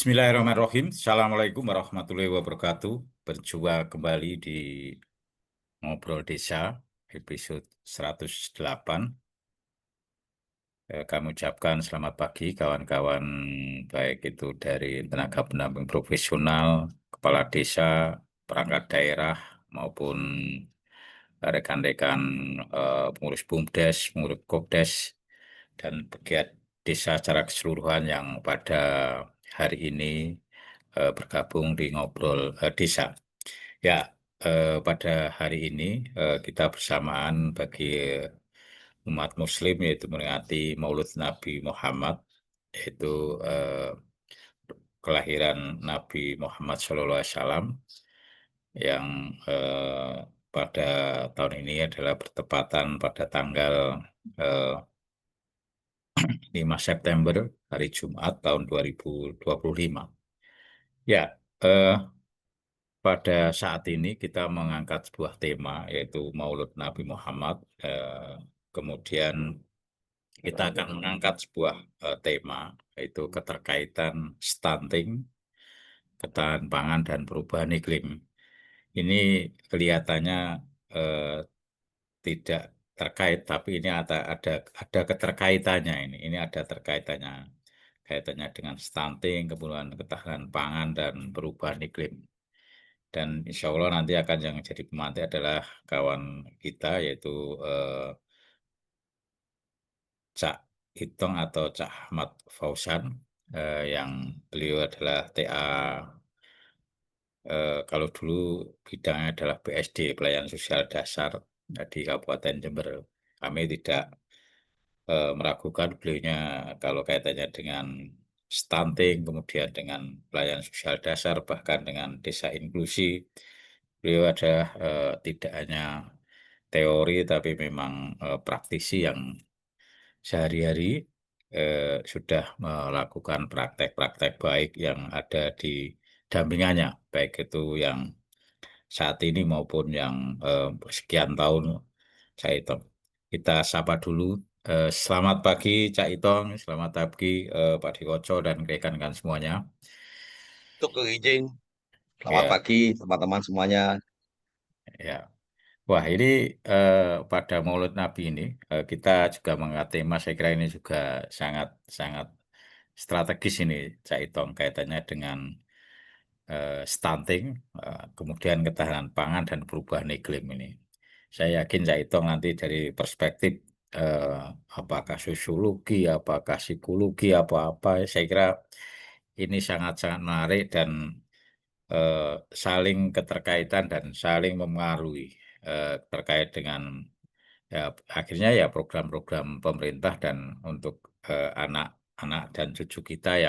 Bismillahirrahmanirrahim. Assalamualaikum warahmatullahi wabarakatuh. Berjumpa kembali di Ngobrol Desa, episode 108. Kami ucapkan selamat pagi kawan-kawan, baik itu dari tenaga pendamping profesional, kepala desa, perangkat daerah, maupun rekan-rekan pengurus BUMDes, pengurus KOPDes, dan pegiat desa secara keseluruhan yang pada hari ini bergabung di Ngobrol Desa. Ya, pada hari ini kita bersamaan bagi umat Muslim yaitu memperingati Maulid Nabi Muhammad, yaitu kelahiran Nabi Muhammad SAW yang pada tahun ini adalah bertepatan pada tanggal eh, 5 September, hari Jumat tahun 2025. Ya, pada saat ini kita mengangkat sebuah tema yaitu Maulid Nabi Muhammad. Kemudian kita akan mengangkat sebuah tema yaitu keterkaitan stunting, ketahanan pangan dan perubahan iklim. Ini kelihatannya eh, tidak terkait, tapi ini ada keterkaitannya ini. Ini ada terkaitannya kaitannya dengan stunting, kemudian ketahanan pangan dan perubahan iklim. Dan insya Allah nanti akan yang jadi pemantik adalah kawan kita yaitu Cak Itong atau Cak Ahmad Fauzan, yang beliau adalah TA, kalau dulu bidangnya adalah BSD, Pelayanan Sosial Dasar di Kabupaten Jember. Kami tidak meragukan beliaunya kalau kaitannya dengan stunting, kemudian dengan pelayanan sosial dasar, bahkan dengan desa inklusi. Beliau adalah tidak hanya teori, tapi memang praktisi yang sehari-hari sudah melakukan praktek-praktek baik yang ada di dampingannya, baik itu yang saat ini maupun yang sekian tahun. Cak Itong, kita sapa dulu. Selamat pagi Cak Itong, selamat pagi Pak Dikoco dan rekan-rekan semuanya. Untuk Kang Ijing, selamat Ya, pagi teman-teman semuanya. ya. Wah, ini eh, pada Maulid Nabi ini kita juga mengangkat tema. Saya kira ini juga sangat sangat strategis ini, Cak Itong, kaitannya dengan stunting, kemudian ketahanan pangan dan perubahan iklim ini. Saya yakin Cak Itong nanti dari perspektif eh, apakah sosiologi, apakah psikologi, apa-apa, saya kira ini sangat-sangat menarik dan eh, saling keterkaitan dan saling mempengaruhi terkait dengan ya akhirnya ya program-program pemerintah dan untuk anak-anak dan cucu kita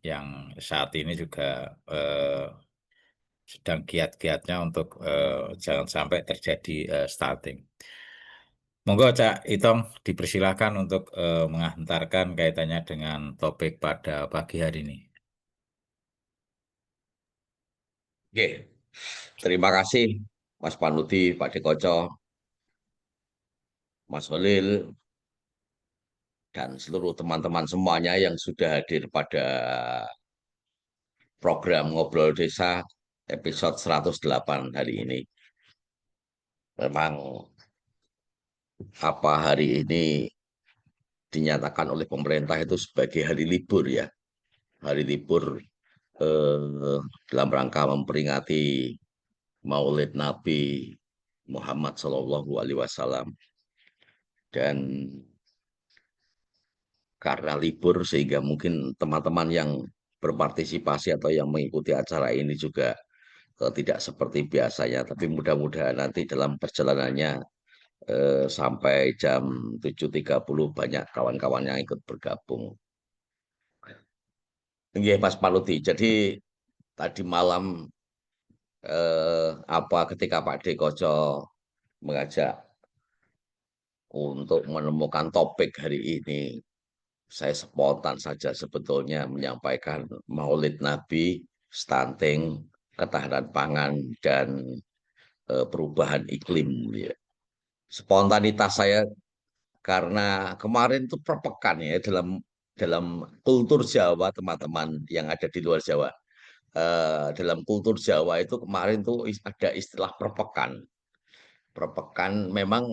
yang saat ini juga eh, sedang giat-giatnya untuk jangan sampai terjadi stunting. Monggo Cak Itong dipersilakan untuk mengantarkan kaitannya dengan topik pada pagi hari ini. Oke, terima kasih Mas Panuti, Pak Dekoco, Mas Holil, dan seluruh teman-teman semuanya yang sudah hadir pada program Ngobrol Desa episode 108 hari ini. Memang apa hari ini dinyatakan oleh pemerintah itu sebagai hari libur ya. Hari libur dalam rangka memperingati Maulid Nabi Muhammad Shallallahu Alaihi Wasallam. Dan karena libur sehingga mungkin teman-teman yang berpartisipasi atau yang mengikuti acara ini juga tidak seperti biasanya, tapi mudah-mudahan nanti dalam perjalanannya sampai jam 7.30 banyak kawan-kawan yang ikut bergabung. Iya, Mas Paluti. Jadi tadi malam ketika Pak Dekoco mengajak untuk menemukan topik hari ini, saya spontan saja sebetulnya menyampaikan Maulid Nabi, stunting, ketahanan pangan, dan perubahan iklim. Ya. Spontanitas saya karena kemarin itu perpekan ya dalam kultur Jawa teman-teman yang ada di luar Jawa. Dalam kultur Jawa itu kemarin tuh ada istilah perpekan. Perpekan memang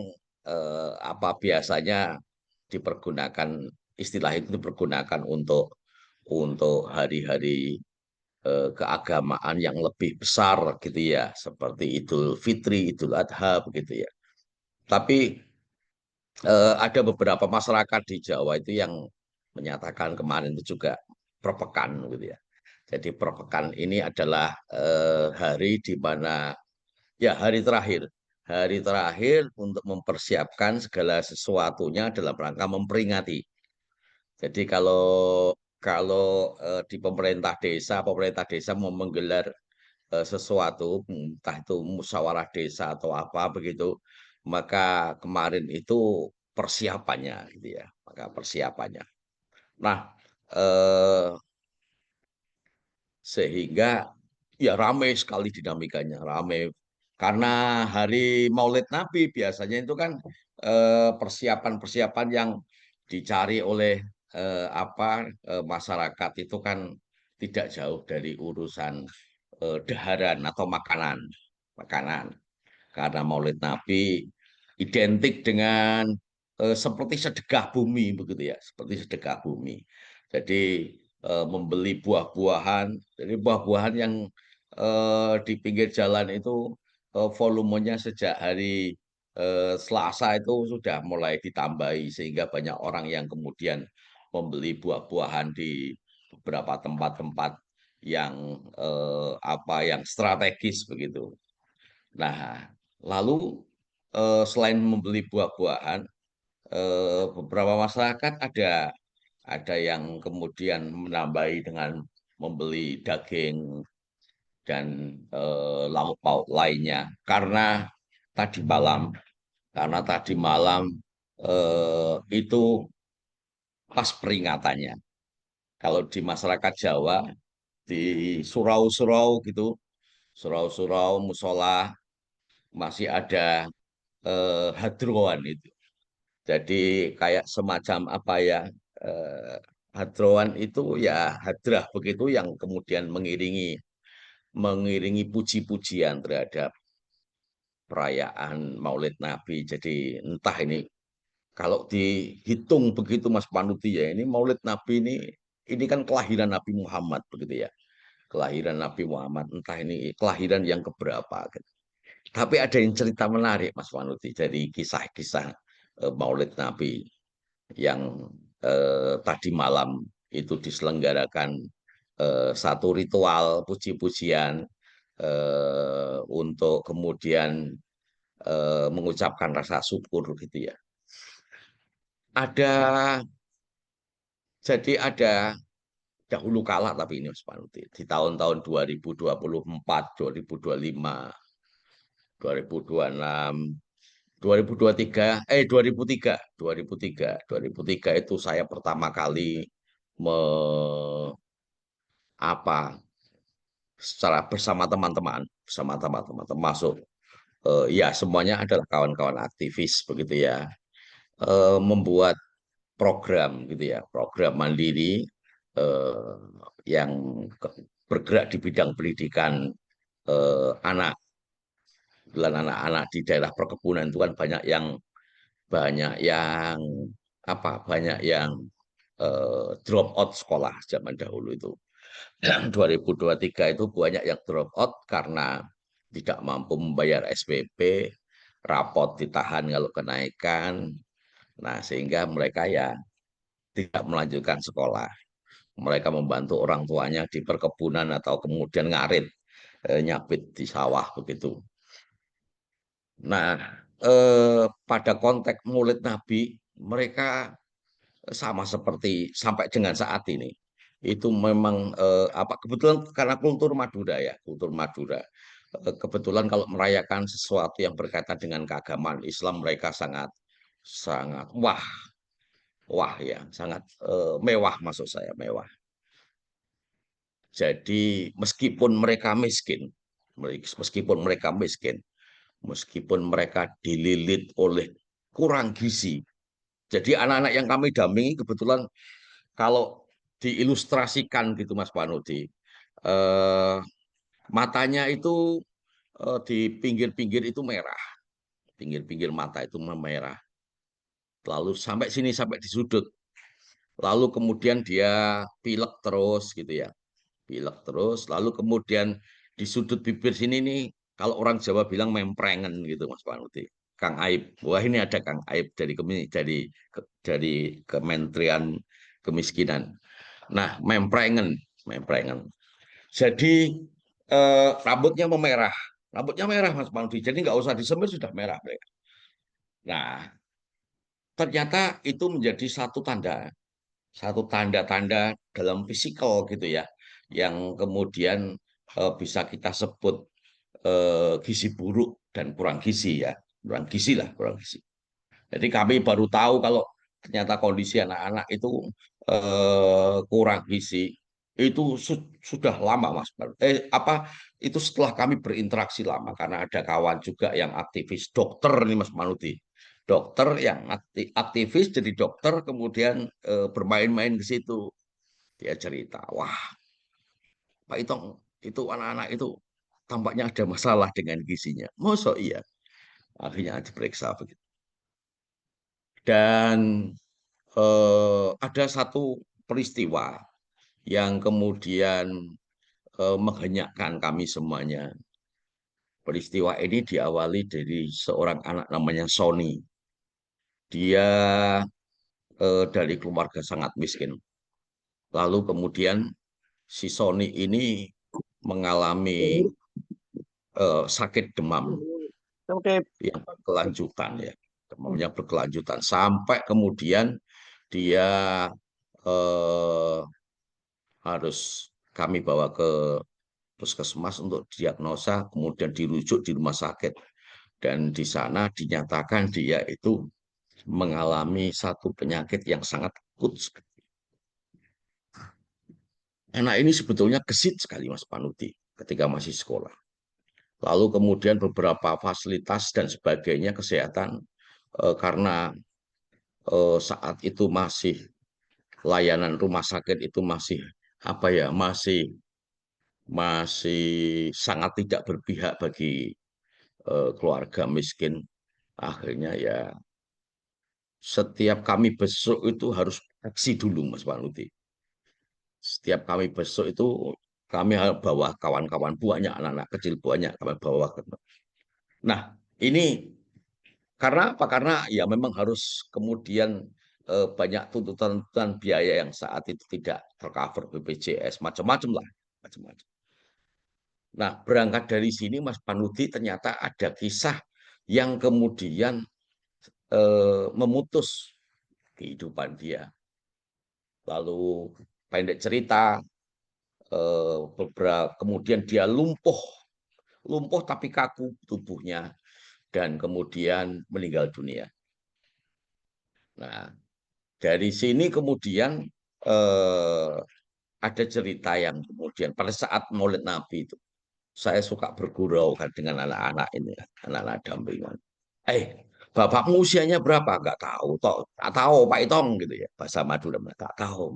apa biasanya dipergunakan istilah itu dipergunakan untuk hari-hari keagamaan yang lebih besar gitu ya, seperti Idul Fitri, Idul Adha begitu ya. Tapi ada beberapa masyarakat di Jawa itu yang menyatakan kemarin itu juga perpekan gitu ya. Jadi perpekan ini adalah hari di mana ya hari terakhir untuk mempersiapkan segala sesuatunya dalam rangka memperingati. Jadi kalau kalau di pemerintah desa mau menggelar sesuatu, entah itu musyawarah desa atau apa begitu, maka kemarin itu persiapannya gitu ya, maka persiapannya. Nah, eh, sehingga ya ramai sekali dinamikanya, ramai karena hari Maulid Nabi biasanya itu kan persiapan-persiapan yang dicari oleh masyarakat itu kan tidak jauh dari urusan daharan atau makanan, makanan. Karena Maulid Nabi identik dengan seperti sedekah bumi begitu ya, seperti sedekah bumi. Jadi membeli buah-buahan, jadi buah-buahan yang di pinggir jalan itu volumenya sejak hari Selasa itu sudah mulai ditambahi sehingga banyak orang yang kemudian membeli buah-buahan di beberapa tempat-tempat yang yang strategis begitu. Nah, lalu selain membeli buah-buahan, beberapa masyarakat ada yang kemudian menambahi dengan membeli daging dan lauk pauk lainnya tadi malam karena tadi malam itu pas peringatannya. Kalau di masyarakat Jawa di surau-surau gitu, surau-surau musola masih ada hadroan itu. Jadi kayak semacam apa ya, eh, hadroan itu ya hadrah begitu yang kemudian mengiringi puji-pujian terhadap perayaan Maulid Nabi. Jadi entah ini kalau dihitung begitu Mas Panuti ya, ini Maulid Nabi ini kan kelahiran Nabi Muhammad begitu ya. Kelahiran Nabi Muhammad, entah ini kelahiran yang keberapa gitu. Tapi ada yang cerita menarik Mas Panuti dari kisah-kisah Maulid Nabi yang tadi malam itu diselenggarakan satu ritual puji-pujian untuk kemudian mengucapkan rasa syukur gitu ya. Ada ada dahulu kala tapi ini Mas Panuti di tahun-tahun 2024, 2025, 2026, 2023, 2003, 2003, 2003 itu saya pertama kali me, apa secara bersama teman-teman termasuk ya semuanya adalah kawan-kawan aktivis begitu ya membuat program gitu ya program mandiri eh, yang bergerak di bidang pendidikan anak dan anak-anak di daerah perkebunan itu kan banyak yang banyak yang drop out sekolah zaman dahulu itu. Dan 2023 itu banyak yang drop out karena tidak mampu membayar SPP, rapot ditahan kalau kenaikan. Nah, sehingga mereka ya tidak melanjutkan sekolah. Mereka membantu orang tuanya di perkebunan atau kemudian ngarit, nyabit di sawah begitu. Nah, pada konteks Maulid Nabi, mereka sama seperti sampai dengan saat ini. Itu memang kebetulan karena kultur Madura ya, kultur Madura. Kebetulan kalau merayakan sesuatu yang berkaitan dengan keagamaan Islam mereka sangat sangat wah, wah ya, sangat mewah maksud saya, mewah. Jadi meskipun mereka miskin, meskipun mereka dililit oleh kurang gizi. Jadi anak-anak yang kami dampingi kebetulan kalau diilustrasikan gitu Mas Panudi, eh, matanya itu di pinggir-pinggir itu merah, pinggir-pinggir mata itu merah, lalu sampai sini sampai di sudut, lalu kemudian dia pilek terus gitu ya, pilek terus, lalu kemudian di sudut bibir sini nih, kalau orang Jawa bilang memprengen gitu Mas Panuti. Kang Aib, wah ini ada Kang Aib dari dari Kementerian Kemiskinan. Nah, memprengen, memprengen. Jadi rambutnya memerah, rambutnya merah Mas Panuti. Jadi nggak usah disemir sudah merah mereka. Nah, ternyata itu menjadi satu tanda-tanda dalam fisikal gitu ya, yang kemudian bisa kita sebut gizi buruk dan kurang gizi ya, kurang gizi lah, kurang gizi. Jadi kami baru tahu kalau ternyata kondisi anak-anak itu kurang gizi itu sudah lama Mas. Apa itu setelah kami berinteraksi lama karena ada kawan juga yang aktivis dokter nih Mas Manuti. Dokter yang aktivis jadi dokter kemudian bermain-main ke situ. Dia cerita, wah Pak Itong itu anak-anak itu tampaknya ada masalah dengan gizinya. Masa iya? Akhirnya diperiksa begitu. Dan ada satu peristiwa yang kemudian menghenyakkan kami semuanya. Peristiwa ini diawali dari seorang anak namanya Sony. Dia dari keluarga sangat miskin. Lalu kemudian si Sony ini mengalami sakit demam Oke. yang berkelanjutan ya. Demamnya berkelanjutan sampai kemudian dia eh, harus kami bawa ke puskesmas untuk diagnosa, kemudian dirujuk di rumah sakit. Dan di sana dinyatakan dia itu mengalami satu penyakit yang sangat akut. Anak ini sebetulnya gesit sekali Mas Panuti ketika masih sekolah. Lalu kemudian beberapa fasilitas dan sebagainya kesehatan karena saat itu masih layanan rumah sakit itu masih apa ya masih sangat tidak berpihak bagi keluarga miskin. Akhirnya ya setiap kami besok itu harus aksi dulu Mas Wanuti. Setiap kami besok itu kami bawa kawan-kawan banyak anak-anak kecil banyak kami bawa ke. Nah ini karena apa? Karena ya memang harus kemudian banyak tuntutan biaya yang saat itu tidak tercover BPJS macam-macam lah, macam-macam. Nah, berangkat dari sini Mas Panuti ternyata ada kisah yang kemudian memutus kehidupan dia. Lalu pendek cerita, beberapa kemudian dia lumpuh, lumpuh tapi kaku tubuhnya dan kemudian meninggal dunia. Nah, dari sini kemudian eh, ada cerita yang kemudian pada saat Maulid Nabi itu saya suka bergurau kan dengan anak-anak ini, anak-anak dampingan. Eh, bapakmu usianya berapa? Enggak tahu, toh. Tak tahu, Pak Itong gitu ya. Bahasa Madura, tak tahu.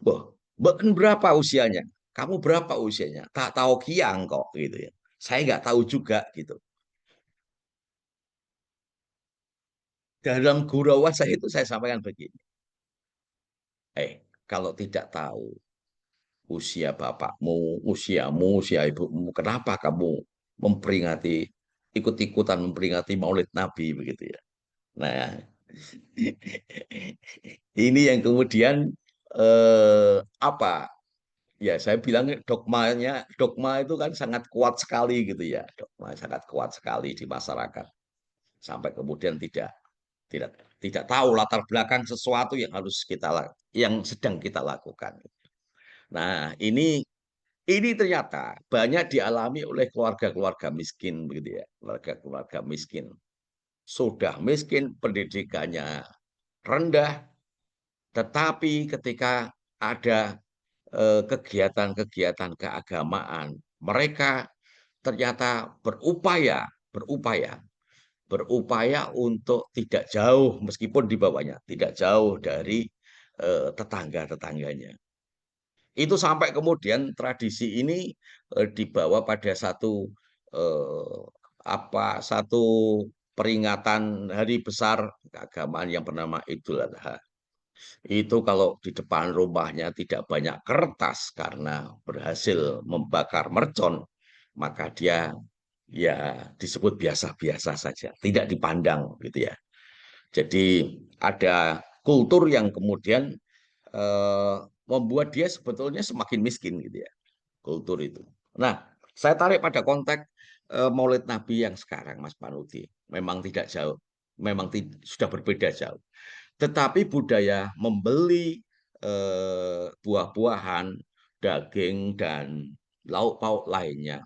Wah, Mbak berapa usianya? Kamu berapa usianya? Tak tahu kiang kok gitu ya. Saya nggak tahu juga gitu. Dalam gurauan saya itu saya sampaikan begini. Kalau tidak tahu usia bapakmu, usiamu, usia ibumu, kenapa kamu memperingati ikut-ikutan memperingati Maulid Nabi begitu ya. Nah, ini yang kemudian apa? Ya, saya bilang dogma itu kan sangat kuat sekali gitu ya. Dogma sangat kuat sekali di masyarakat. Sampai kemudian tidak tidak tahu latar belakang sesuatu yang harus yang sedang kita lakukan. Nah, ini ternyata banyak dialami oleh keluarga-keluarga miskin begitu ya. Keluarga-keluarga miskin. Sudah miskin, pendidikannya rendah, tetapi ketika ada kegiatan-kegiatan keagamaan, mereka ternyata berupaya, berupaya untuk tidak jauh, meskipun di bawahnya, tidak jauh dari tetangga-tetangganya. Itu sampai kemudian tradisi ini dibawa pada eh, satu peringatan hari besar keagamaan yang bernama Idul Adha. Itu kalau di depan rumahnya tidak banyak kertas karena berhasil membakar mercon, maka dia ya disebut biasa-biasa saja, tidak dipandang gitu ya. Jadi ada kultur yang kemudian eh, membuat dia sebetulnya semakin miskin gitu ya, kultur itu. Nah, saya tarik pada konteks Maulid Nabi yang sekarang, Mas Panuti. Memang tidak jauh, memang sudah berbeda jauh. Tetapi budaya membeli buah-buahan, daging, dan lauk pauk lainnya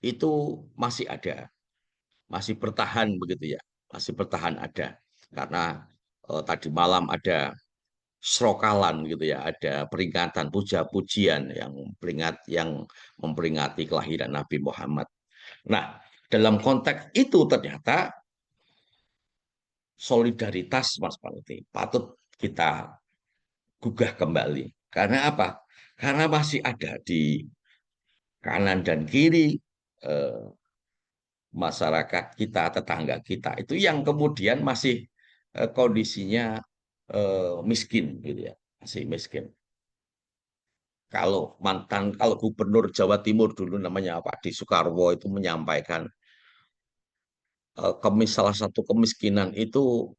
itu masih ada, masih bertahan begitu ya, masih bertahan ada. Karena tadi malam ada serokalan gitu ya, ada peringatan puja-pujian yang memperingati kelahiran Nabi Muhammad. Nah, dalam konteks itu ternyata solidaritas Mas Panuti patut kita gugah kembali. Karena apa? Karena masih ada di kanan dan kiri eh, masyarakat kita, tetangga kita itu yang kemudian masih kondisinya miskin gitu ya, masih miskin. Kalau Gubernur Jawa Timur dulu namanya Pak Di Soekarwo itu menyampaikan salah satu kemiskinan itu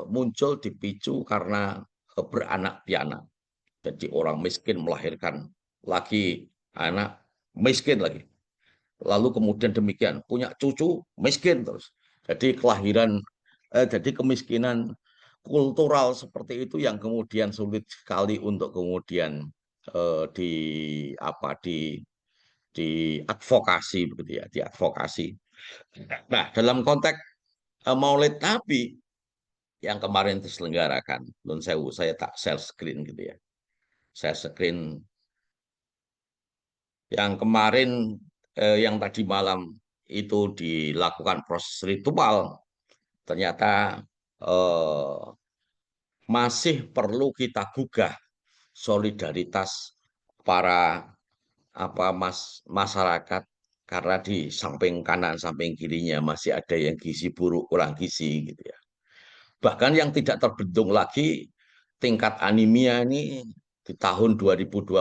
muncul dipicu karena beranak piana. Jadi orang miskin melahirkan lagi anak miskin lagi. Lalu kemudian demikian punya cucu miskin terus. Jadi kemiskinan kultural seperti itu yang kemudian sulit sekali untuk kemudian di apa diadvokasi begitu ya, diadvokasi. Nah, dalam konteks Maulid Nabi yang kemarin diselenggarakan, Nun Sewu, saya tak share screen gitu ya. Saya screen yang kemarin yang tadi malam itu dilakukan proses ritual, ternyata eh, masih perlu kita gugah solidaritas para masyarakat karena di samping kanan samping kirinya masih ada yang gizi buruk kurang gizi gitu ya. Bahkan yang tidak terbendung lagi tingkat anemia ini di tahun 2025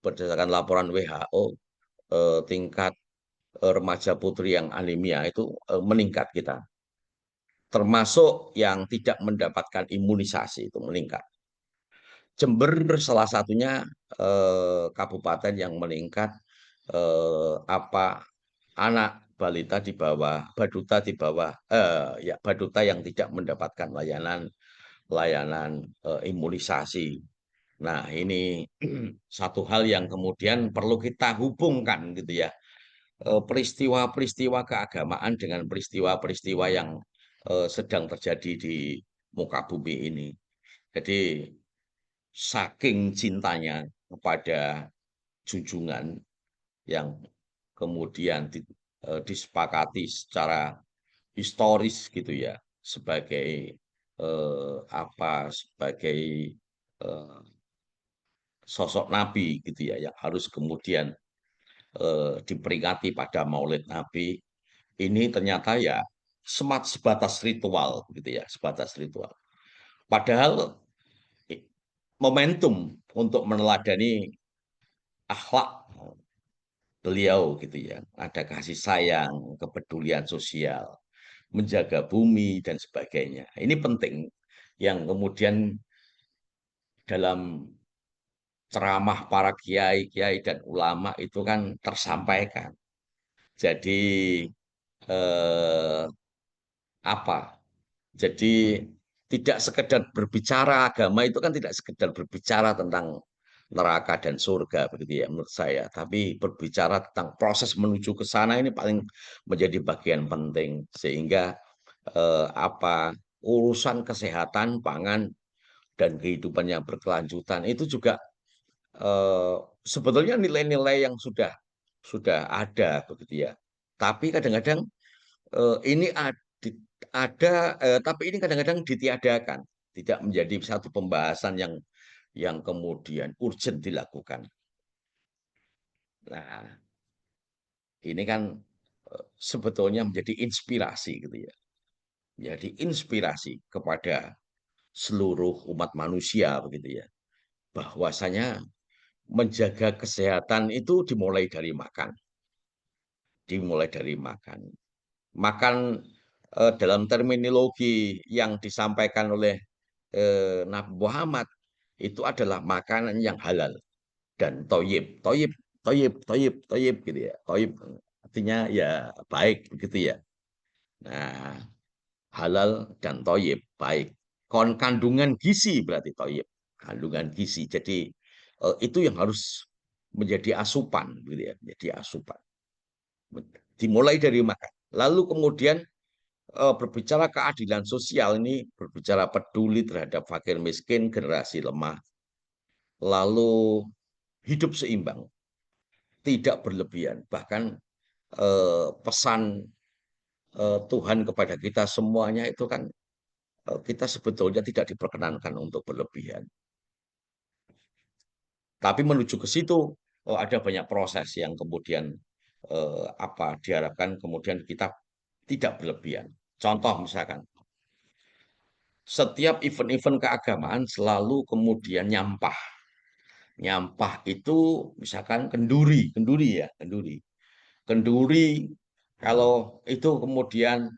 berdasarkan laporan WHO tingkat remaja putri yang anemia itu meningkat kita. Termasuk yang tidak mendapatkan imunisasi itu meningkat. Jember salah satunya kabupaten yang meningkat anak balita di bawah baduta yang tidak mendapatkan layanan layanan imunisasi. Nah, ini satu hal yang kemudian perlu kita hubungkan gitu ya. Peristiwa-peristiwa keagamaan dengan peristiwa-peristiwa yang sedang terjadi di muka bumi ini. Jadi saking cintanya kepada junjungan yang kemudian disepakati secara historis gitu ya sebagai sebagai eh, sosok nabi gitu ya yang harus kemudian diperingati pada Maulid Nabi ini ternyata ya sebatas ritual gitu ya sebatas ritual. Padahal momentum untuk meneladani akhlak beliau gitu ya. Ada kasih sayang, kepedulian sosial, menjaga bumi dan sebagainya. Ini penting yang kemudian dalam ceramah para kiai-kiai dan ulama itu kan tersampaikan. Jadi eh, apa? Jadi tidak sekedar berbicara agama itu kan tidak sekedar berbicara tentang neraka dan surga begitu ya menurut saya, tapi berbicara tentang proses menuju ke sana ini paling menjadi bagian penting sehingga urusan kesehatan pangan dan kehidupan yang berkelanjutan itu juga eh, sebetulnya nilai-nilai yang sudah ada begitu ya. Tapi kadang-kadang ini ada, tapi ini kadang-kadang ditiadakan. tidak menjadi satu pembahasan yang kemudian urgent dilakukan. Nah, ini kan sebetulnya menjadi inspirasi gitu ya. Menjadi inspirasi kepada seluruh umat manusia begitu ya. Bahwasanya menjaga kesehatan itu dimulai dari makan. Dimulai dari makan. Makan dalam terminologi yang disampaikan oleh Nabi Muhammad itu adalah makanan yang halal dan toyib, toyib, toyib, toyib, toyib gitu ya. Toyib artinya ya baik begitu ya. Nah, halal dan toyib baik. Kandungan gizi berarti toyib, kandungan gizi. Jadi itu yang harus menjadi asupan, gitu ya, menjadi asupan. Dimulai dari makan. Lalu kemudian berbicara keadilan sosial ini berbicara peduli terhadap fakir miskin, generasi lemah, lalu hidup seimbang, tidak berlebihan. Bahkan pesan Tuhan kepada kita semuanya itu kan kita sebetulnya tidak diperkenankan untuk berlebihan. Tapi menuju ke situ ada banyak proses yang kemudian diharapkan kemudian kita tidak berlebihan. Contoh misalkan setiap event-event keagamaan selalu kemudian nyampah. Nyampah itu misalkan kenduri, kenduri ya, kenduri. Kenduri kalau itu kemudian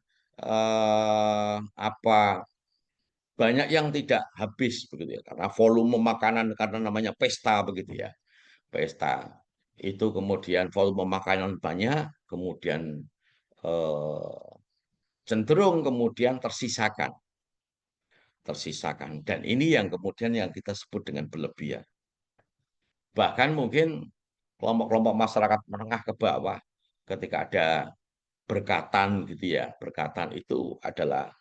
apa banyak yang tidak habis begitu ya karena volume makanan karena namanya pesta begitu ya. Pesta itu kemudian volume makanan banyak, kemudian eh, cenderung kemudian tersisakan, tersisakan. Dan ini yang kemudian yang kita sebut dengan berlebihan. Bahkan mungkin kelompok-kelompok masyarakat menengah ke bawah ketika ada berkatan gitu ya, berkatan itu adalah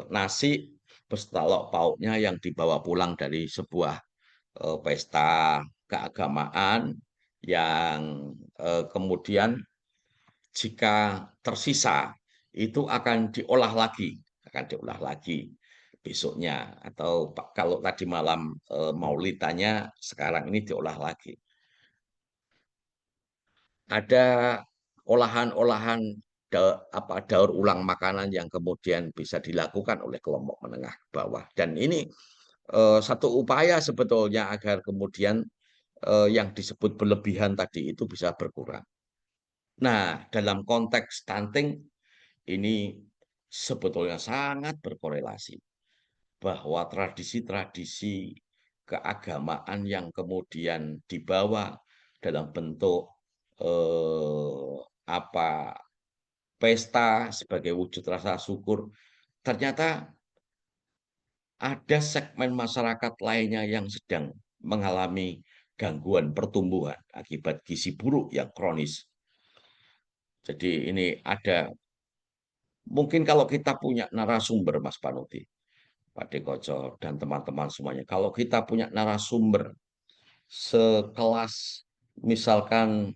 nasi beserta lauk pauknya yang dibawa pulang dari sebuah pesta keagamaan yang kemudian jika tersisa itu akan diolah lagi besoknya atau kalau tadi malam maulidanya sekarang ini diolah lagi. Ada olahan-olahan daur ulang makanan yang kemudian bisa dilakukan oleh kelompok menengah ke bawah dan ini satu upaya sebetulnya agar kemudian yang disebut berlebihan tadi itu bisa berkurang. Nah, dalam konteks stunting ini sebetulnya sangat berkorelasi bahwa tradisi-tradisi keagamaan yang kemudian dibawa dalam bentuk eh, apa pesta sebagai wujud rasa syukur, ternyata ada segmen masyarakat lainnya yang sedang mengalami gangguan pertumbuhan akibat gizi buruk yang kronis. Jadi ini ada, mungkin kalau kita punya narasumber Mas Panuti, Pak Dekoco, dan teman-teman semuanya, kalau kita punya narasumber sekelas misalkan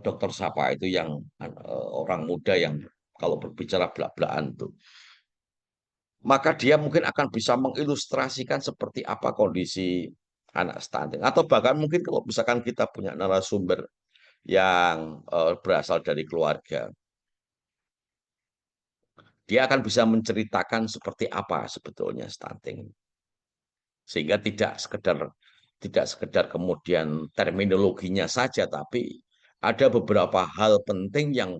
Dokter Sapa itu yang orang muda yang kalau berbicara belak-belakan tuh, maka dia mungkin akan bisa mengilustrasikan seperti apa kondisi anak stunting. Atau bahkan mungkin kalau misalkan kita punya narasumber yang berasal dari keluarga, dia akan bisa menceritakan seperti apa sebetulnya stunting. Sehingga tidak sekedar kemudian terminologinya saja, tapi ada beberapa hal penting yang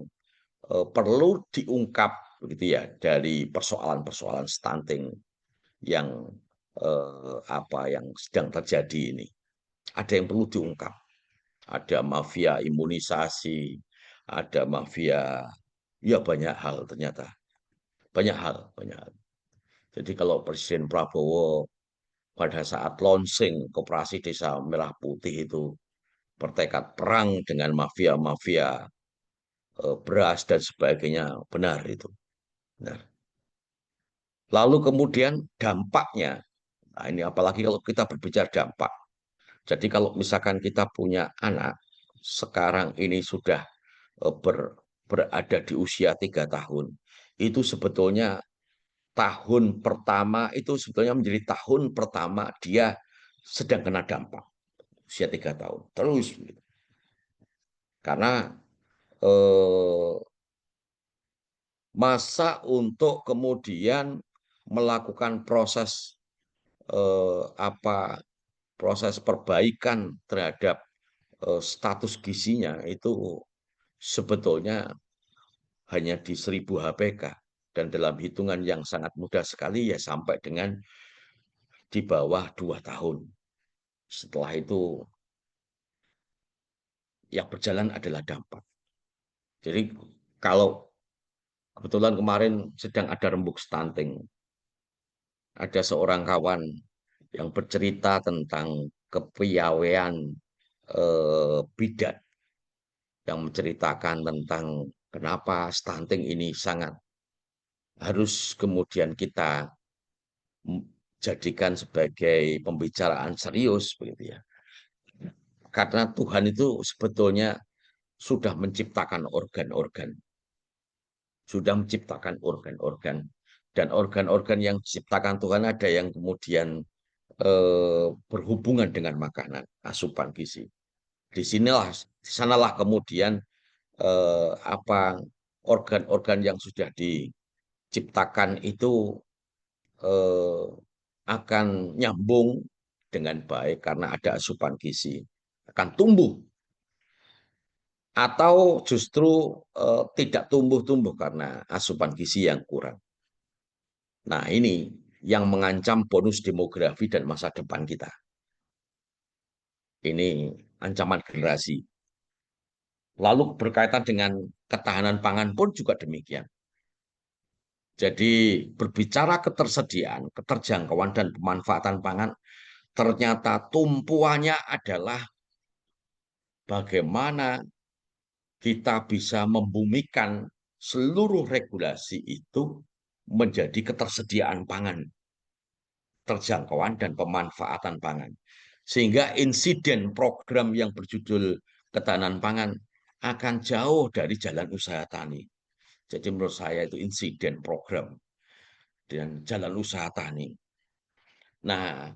perlu diungkap begitu ya dari persoalan-persoalan stunting yang yang sedang terjadi ini. Ada yang perlu diungkap. Ada mafia imunisasi, ada mafia, ya banyak hal ternyata. Banyak hal, banyak hal. Jadi kalau Presiden Prabowo pada saat launching Koperasi Desa Merah Putih itu bertekad perang dengan mafia-mafia beras dan sebagainya, benar itu. Benar. Lalu kemudian dampaknya, nah ini apalagi kalau kita berbicara dampak. Jadi kalau misalkan kita punya anak, sekarang ini sudah berada di usia 3 tahun, itu sebetulnya tahun pertama itu sebetulnya menjadi tahun pertama dia sedang kena dampak usia 3 tahun terus karena eh, masa untuk kemudian melakukan proses apa proses perbaikan terhadap status gizinya itu sebetulnya hanya di 1000 HPK dan dalam hitungan yang sangat mudah sekali ya sampai dengan di bawah 2 tahun. Setelah itu yang berjalan adalah dampak. Jadi kalau kebetulan kemarin sedang ada rembuk stunting, ada seorang kawan yang bercerita tentang kepiawaian bidan yang menceritakan tentang kenapa stunting ini sangat harus kemudian kita jadikan sebagai pembicaraan serius begitu ya. Karena Tuhan itu sebetulnya sudah menciptakan organ-organ, sudah menciptakan organ-organ dan organ-organ yang diciptakan Tuhan ada yang kemudian berhubungan dengan makanan, asupan gizi. Di sanalah kemudian apa organ-organ yang sudah diciptakan itu eh, akan nyambung dengan baik karena ada asupan gizi, akan tumbuh atau justru tidak tumbuh-tumbuh karena asupan gizi yang kurang. Nah, ini yang mengancam bonus demografi dan masa depan kita. Ini ancaman generasi. Lalu berkaitan dengan ketahanan pangan pun juga demikian. Jadi berbicara ketersediaan, keterjangkauan, dan pemanfaatan pangan, ternyata tumpuannya adalah bagaimana kita bisa membumikan seluruh regulasi itu menjadi ketersediaan pangan, terjangkauan, dan pemanfaatan pangan. Sehingga insiden program yang berjudul ketahanan pangan akan jauh dari jalan usaha tani. Jadi menurut saya itu insiden program dan jalan usaha tani. Nah,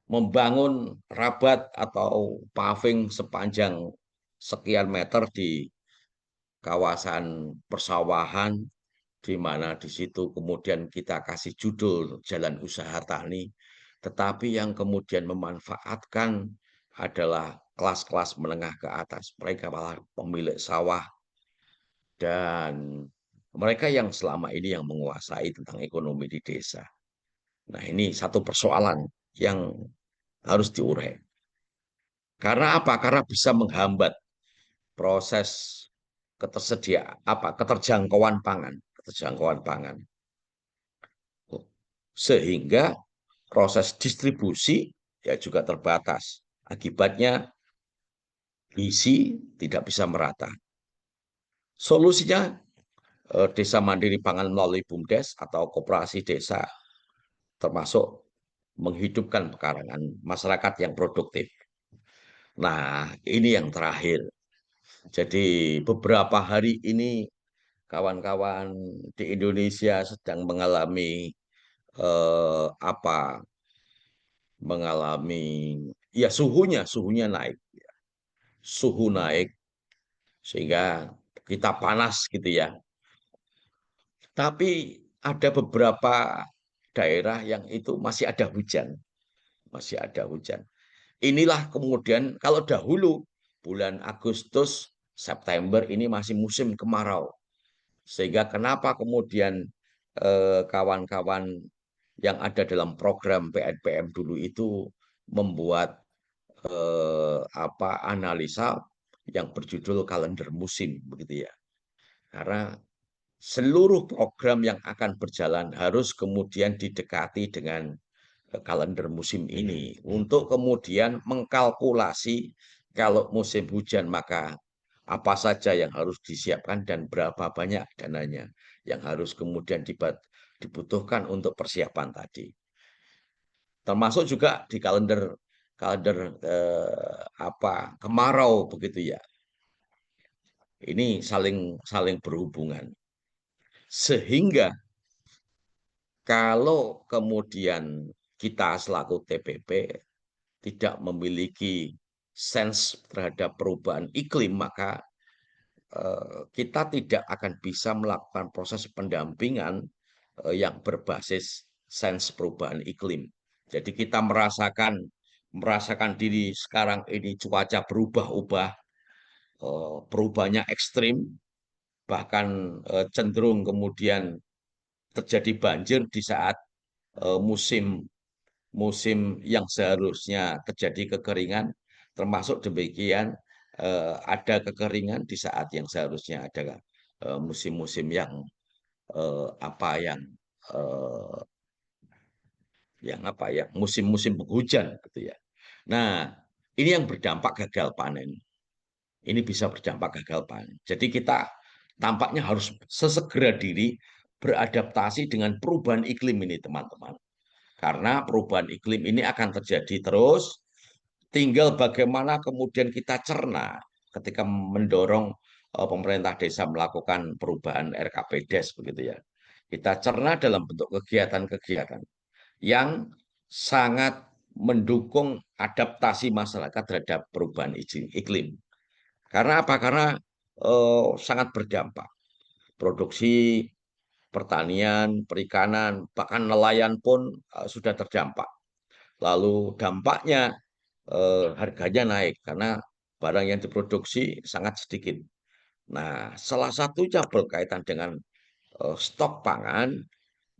membangun rabat atau paving sepanjang sekian meter di kawasan persawahan, di mana di situ kemudian kita kasih judul Jalan Usaha Tani, tetapi yang kemudian memanfaatkan adalah kelas-kelas menengah ke atas. Mereka malah pemilik sawah dan mereka yang selama ini yang menguasai tentang ekonomi di desa. Nah, ini satu persoalan yang harus diurai. Karena apa? Karena bisa menghambat proses ketersediaan keterjangkauan pangan, keterjangkauan pangan. Sehingga proses distribusi ya juga terbatas. Akibatnya gizi tidak bisa merata. Solusinya desa mandiri pangan melalui BUMDes atau koperasi desa termasuk menghidupkan pekarangan masyarakat yang produktif. Nah, ini yang terakhir. Jadi beberapa hari ini kawan-kawan di Indonesia sedang mengalami apa mengalami ya suhunya naik, suhu naik sehingga kita panas gitu ya. Tapi ada beberapa daerah yang itu masih ada hujan, masih ada hujan. Inilah kemudian kalau dahulu bulan Agustus, September ini masih musim kemarau. Sehingga kenapa kemudian kawan-kawan yang ada dalam program PNPM dulu itu membuat analisa yang berjudul kalender musim begitu ya. Karena seluruh program yang akan berjalan harus kemudian didekati dengan kalender musim ini untuk kemudian mengkalkulasi kalau musim hujan maka apa saja yang harus disiapkan dan berapa banyak dananya yang harus kemudian dibutuhkan untuk persiapan tadi. Termasuk juga di kalender kalender kemarau begitu ya. Ini saling saling berhubungan. Sehingga Kalau kemudian kita selaku TPP tidak memiliki sense terhadap perubahan iklim, maka kita tidak akan bisa melakukan proses pendampingan yang berbasis sense perubahan iklim. Jadi kita merasakan diri sekarang ini cuaca berubah-ubah, perubahannya ekstrim, bahkan cenderung kemudian terjadi banjir di saat musim musim yang seharusnya terjadi kekeringan, termasuk demikian ada kekeringan di saat yang seharusnya ada musim-musim yang apa eh, yang apa ya musim-musim penghujan gitu ya. Nah, ini yang berdampak gagal panen. Ini bisa berdampak gagal panen. Jadi kita tampaknya harus sesegera diri beradaptasi dengan perubahan iklim ini, teman-teman. Karena perubahan iklim ini akan terjadi terus, tinggal bagaimana kemudian kita cerna ketika mendorong pemerintah desa melakukan perubahan RKP-Des begitu ya. Kita cerna dalam bentuk kegiatan-kegiatan yang sangat mendukung adaptasi masyarakat terhadap perubahan iklim. Karena apa? Karena sangat berdampak. Produksi pertanian, perikanan, bahkan nelayan pun sudah terdampak. Lalu dampaknya harganya naik karena barang yang diproduksi sangat sedikit. Nah, salah satunya berkaitan dengan stok pangan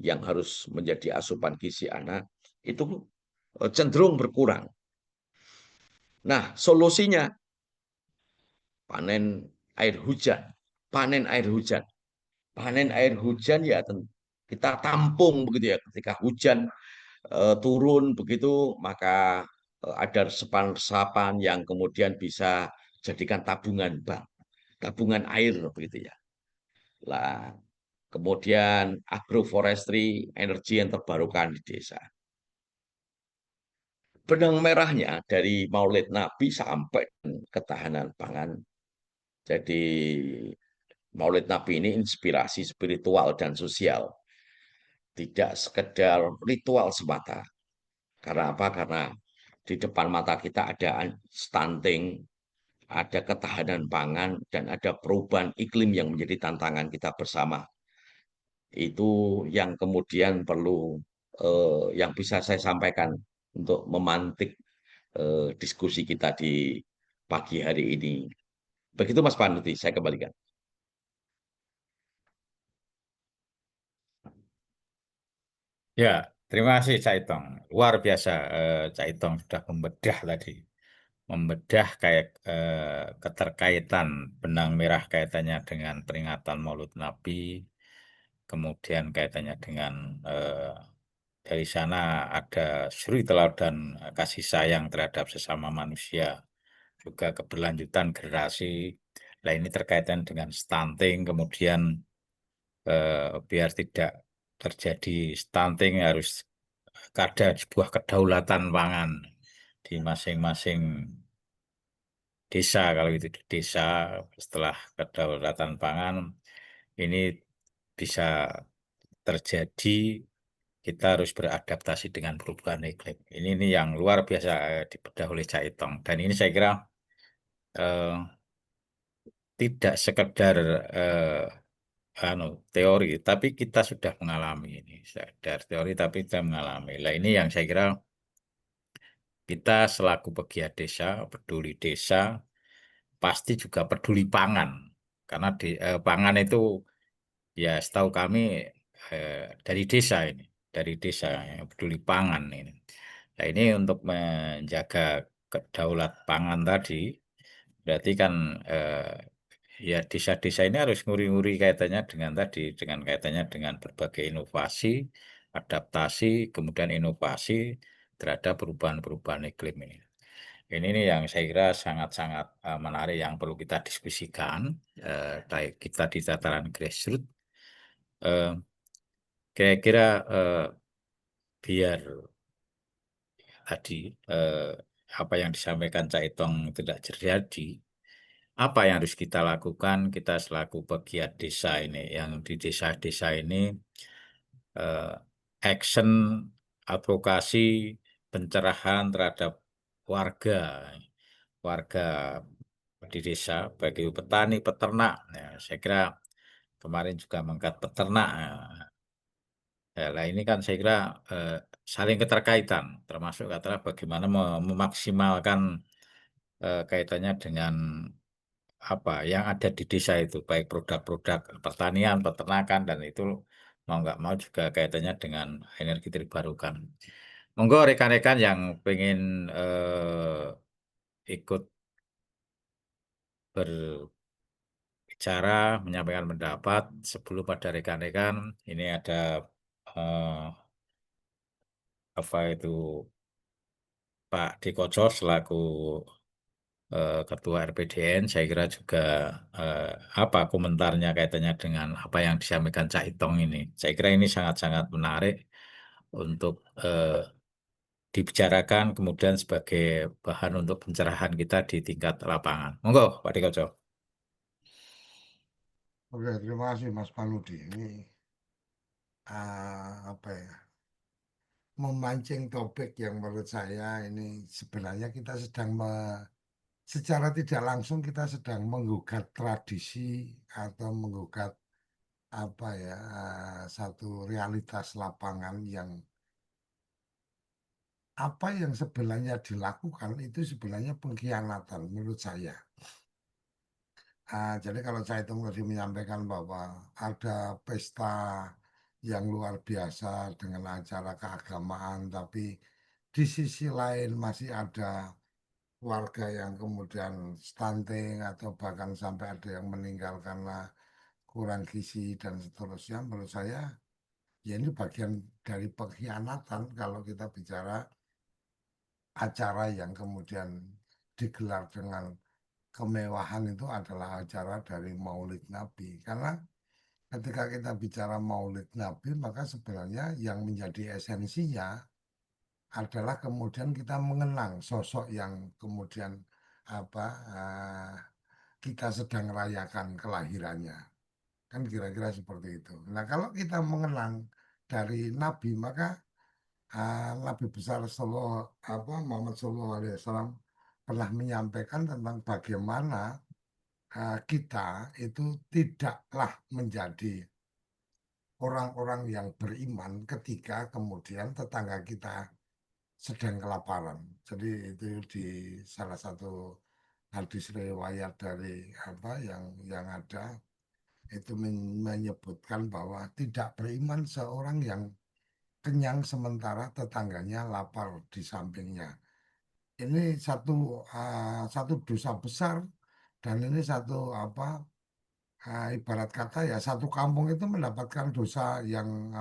yang harus menjadi asupan gizi anak itu cenderung berkurang. Nah, solusinya panen air hujan. Panen air hujan. Panen air hujan ya kita tampung begitu ya. Ketika hujan turun begitu, maka ada resapan-resapan yang kemudian bisa jadikan tabungan bank, tabungan air begitu ya. Lah, kemudian agroforestry, energi yang terbarukan di desa. Benang merahnya dari Maulid Nabi sampai ketahanan pangan. Jadi Maulid Nabi ini inspirasi spiritual dan sosial, tidak sekedar ritual semata. Karena apa? Karena di depan mata kita ada stunting, ada ketahanan pangan, dan ada perubahan iklim yang menjadi tantangan kita bersama. Itu yang kemudian perlu yang bisa saya sampaikan untuk memantik diskusi kita di pagi hari ini. Begitu Mas Panuti, saya kembalikan. Ya, terima kasih Cak Itong. Luar biasa Cak Itong sudah membedah tadi. Membedah kayak keterkaitan benang merah kaitannya dengan peringatan Maulid Nabi, kemudian kaitannya dengan dari sana ada suri teladan kasih sayang terhadap sesama manusia, juga keberlanjutan generasi. Nah, ini terkaitan dengan stunting, kemudian biar tidak terjadi stunting harus ada sebuah kedaulatan pangan di masing-masing desa. Kalau itu di desa, setelah kedaulatan pangan ini bisa terjadi, kita harus beradaptasi dengan perubahan iklim. Ini yang luar biasa dibedah oleh Cak Itong. Dan ini saya kira eh, tidak sekedar teori, tapi kita sudah mengalami ini. Sekedar teori, tapi kita mengalami. Nah, ini yang saya kira kita selaku pegiat desa, peduli desa, pasti juga peduli pangan. Karena pangan itu ya setahu kami eh, dari desa ini, dari desa yang peduli pangan ini. Nah, ini untuk menjaga kedaulat pangan tadi, berarti kan ya desa-desa ini harus nguri-nguri kaitannya dengan tadi, dengan kaitannya dengan berbagai inovasi, adaptasi, kemudian inovasi terhadap perubahan-perubahan iklim ini. Ini nih yang saya kira sangat-sangat menarik yang perlu kita diskusikan, baik kita di tataran grassroots. Eh, Kira-kira biar tadi apa yang disampaikan Cak Itong tidak terjadi, apa yang harus kita lakukan kita selaku pegiat desa ini, yang di desa-desa ini action advokasi pencerahan terhadap warga, warga di desa, baik itu petani, peternak. Ya, saya kira kemarin juga mengangkat peternak. Ya, lah ini kan saya kira saling keterkaitan, termasuk katakanlah bagaimana memaksimalkan kaitannya dengan apa yang ada di desa itu, baik produk-produk pertanian, peternakan, dan itu mau nggak mau juga kaitannya dengan energi terbarukan. Monggo rekan-rekan yang pengen ikut berbicara, menyampaikan pendapat, sebelum pada rekan-rekan, ini ada eh, apa itu Pak Dikoco selaku Ketua RPDN, saya kira juga eh, apa komentarnya kaitannya dengan apa yang disampaikan Cak Itong ini. Saya kira ini sangat-sangat menarik untuk dibicarakan kemudian sebagai bahan untuk pencerahan kita di tingkat lapangan. Monggo, Pak Dikoco. Oke, terima kasih Mas Panudi. Ini apa ya, memancing topik yang menurut saya ini sebenarnya kita sedang secara tidak langsung kita sedang menggugat tradisi atau menggugat apa ya, satu realitas lapangan yang apa yang sebenarnya dilakukan itu sebenarnya pengkhianatan menurut saya. Jadi kalau saya itu tadi menyampaikan bahwa ada pesta yang luar biasa dengan acara keagamaan, tapi di sisi lain masih ada warga yang kemudian stunting atau bahkan sampai ada yang meninggal karena kurang gizi dan seterusnya. Menurut saya, ya ini bagian dari pengkhianatan kalau kita bicara acara yang kemudian digelar dengan kemewahan itu adalah acara dari Maulid Nabi. Karena ketika kita bicara Maulid Nabi, maka sebenarnya yang menjadi esensinya adalah kemudian kita mengenang sosok yang kemudian apa kita sedang rayakan kelahirannya. Kan kira-kira seperti itu. Nah, kalau kita mengenang dari Nabi, maka Nabi besar Muhammad Sallallahu Alaihi Wasallam pernah menyampaikan tentang bagaimana kita itu tidaklah menjadi orang-orang yang beriman ketika kemudian tetangga kita sedang kelaparan. Jadi itu di salah satu hadis riwayat dari apa yang ada itu menyebutkan bahwa tidak beriman seorang yang kenyang sementara tetangganya lapar di sampingnya. Ini satu dosa besar dan ini satu ibarat kata ya satu kampung itu mendapatkan dosa yang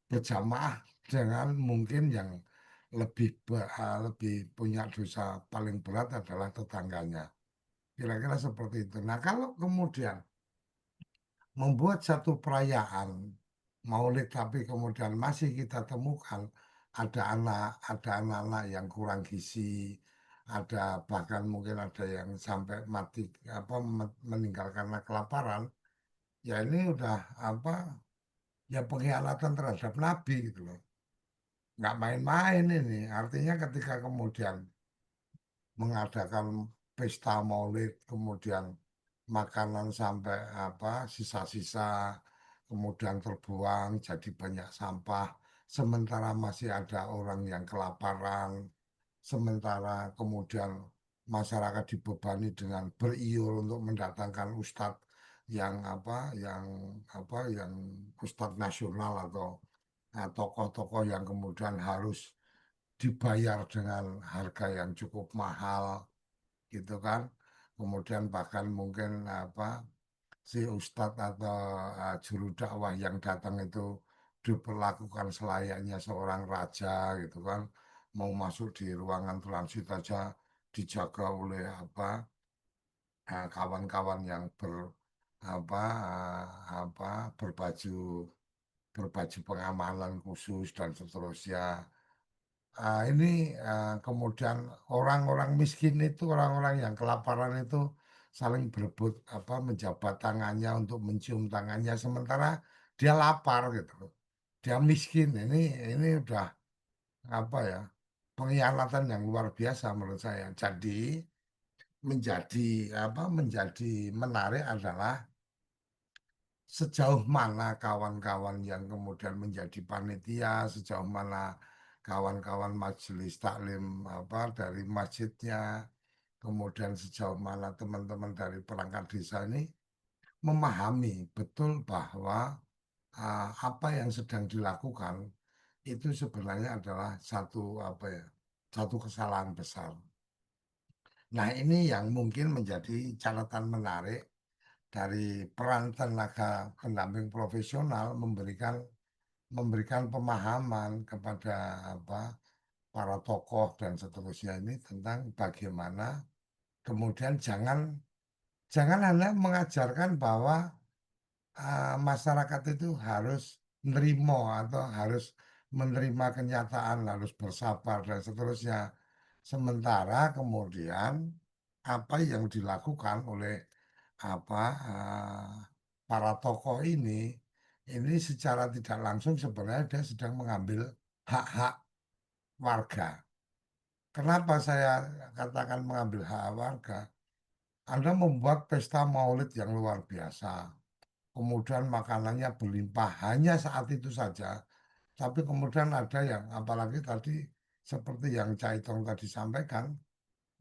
berjamaah dengan mungkin yang lebih punya dosa paling berat adalah tetangganya. Kira-kira seperti itu. Nah, kalau kemudian membuat satu perayaan Maulid tapi kemudian masih kita temukan ada anak-anak yang kurang gizi, ada bahkan mungkin ada yang sampai mati meninggal karena kelaparan. Ya ini udah ya pengkhianatan terhadap Nabi gitu loh. Nggak main-main ini. Artinya ketika kemudian mengadakan pesta Maulid, kemudian makanan sampai sisa-sisa, kemudian terbuang jadi banyak sampah, sementara masih ada orang yang kelaparan, sementara kemudian masyarakat dibebani dengan beriur untuk mendatangkan ustadz yang yang ustadz nasional atau tokoh-tokoh yang kemudian harus dibayar dengan harga yang cukup mahal gitu kan. Kemudian bahkan mungkin si ustadz atau juru dakwah yang datang itu diperlakukan selayaknya seorang raja gitu kan. Mau masuk di ruangan transit aja dijaga oleh kawan-kawan yang apa berbaju pengamanan khusus dan seterusnya. Ini kemudian orang-orang miskin itu, orang-orang yang kelaparan itu saling berebut menjabat tangannya untuk mencium tangannya sementara dia lapar gitu loh. dia miskin. Ini udah apa ya, pengkhianatan yang luar biasa menurut saya. Jadi menjadi menarik adalah sejauh mana kawan-kawan yang kemudian menjadi panitia, sejauh mana kawan-kawan majelis taklim apa dari masjidnya, kemudian sejauh mana teman-teman dari perangkat desa ini memahami betul bahwa apa yang sedang dilakukan itu sebenarnya adalah satu kesalahan besar. Nah, ini yang mungkin menjadi catatan menarik dari peran tenaga pendamping profesional memberikan pemahaman kepada para tokoh dan seterusnya ini tentang bagaimana kemudian jangan hanya mengajarkan bahwa masyarakat itu harus nerimo atau harus menerima kenyataan, harus bersabar dan seterusnya. Sementara kemudian apa yang dilakukan oleh apa eh, para tokoh ini secara tidak langsung sebenarnya dia sedang mengambil hak-hak warga. Kenapa saya katakan mengambil hak warga? Anda membuat pesta maulid yang luar biasa. Kemudian makanannya berlimpah hanya saat itu saja. Tapi kemudian ada yang, apalagi tadi seperti yang Caitong tadi sampaikan,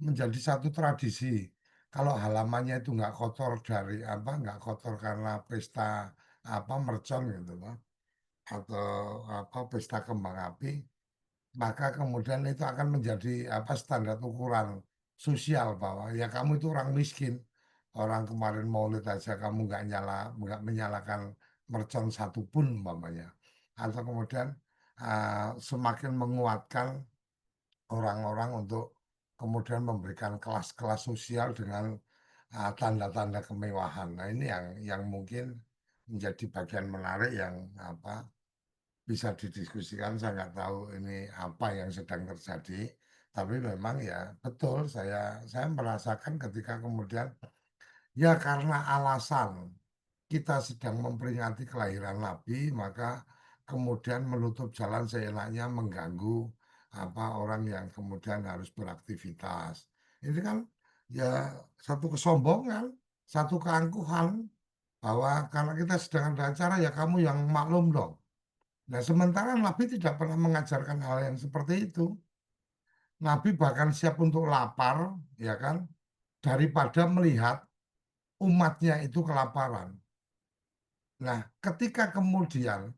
menjadi satu tradisi. Kalau halamannya itu nggak kotor nggak kotor karena pesta mercon gitu, Pak, atau pesta kembang api, maka kemudian itu akan menjadi standar ukuran sosial bahwa ya kamu itu orang miskin. Orang kemarin Maulid aja kamu nggak menyalakan mercon satupun umpamanya. Atau kemudian semakin menguatkan orang-orang untuk kemudian memberikan kelas-kelas sosial dengan tanda-tanda kemewahan. Nah, ini yang mungkin menjadi bagian menarik yang bisa didiskusikan. Saya nggak tahu ini apa yang sedang terjadi, tapi memang ya betul saya merasakan ketika kemudian ya karena alasan kita sedang memperingati kelahiran Nabi, maka kemudian menutup jalan seenaknya mengganggu orang yang kemudian harus beraktivitas. Ini kan ya satu kesombongan, satu keangkuhan bahwa karena kita sedang ada acara ya kamu yang maklum dong. Nah, sementara Nabi tidak pernah mengajarkan hal yang seperti itu. Nabi bahkan siap untuk lapar, ya kan, daripada melihat umatnya itu kelaparan. Nah, ketika kemudian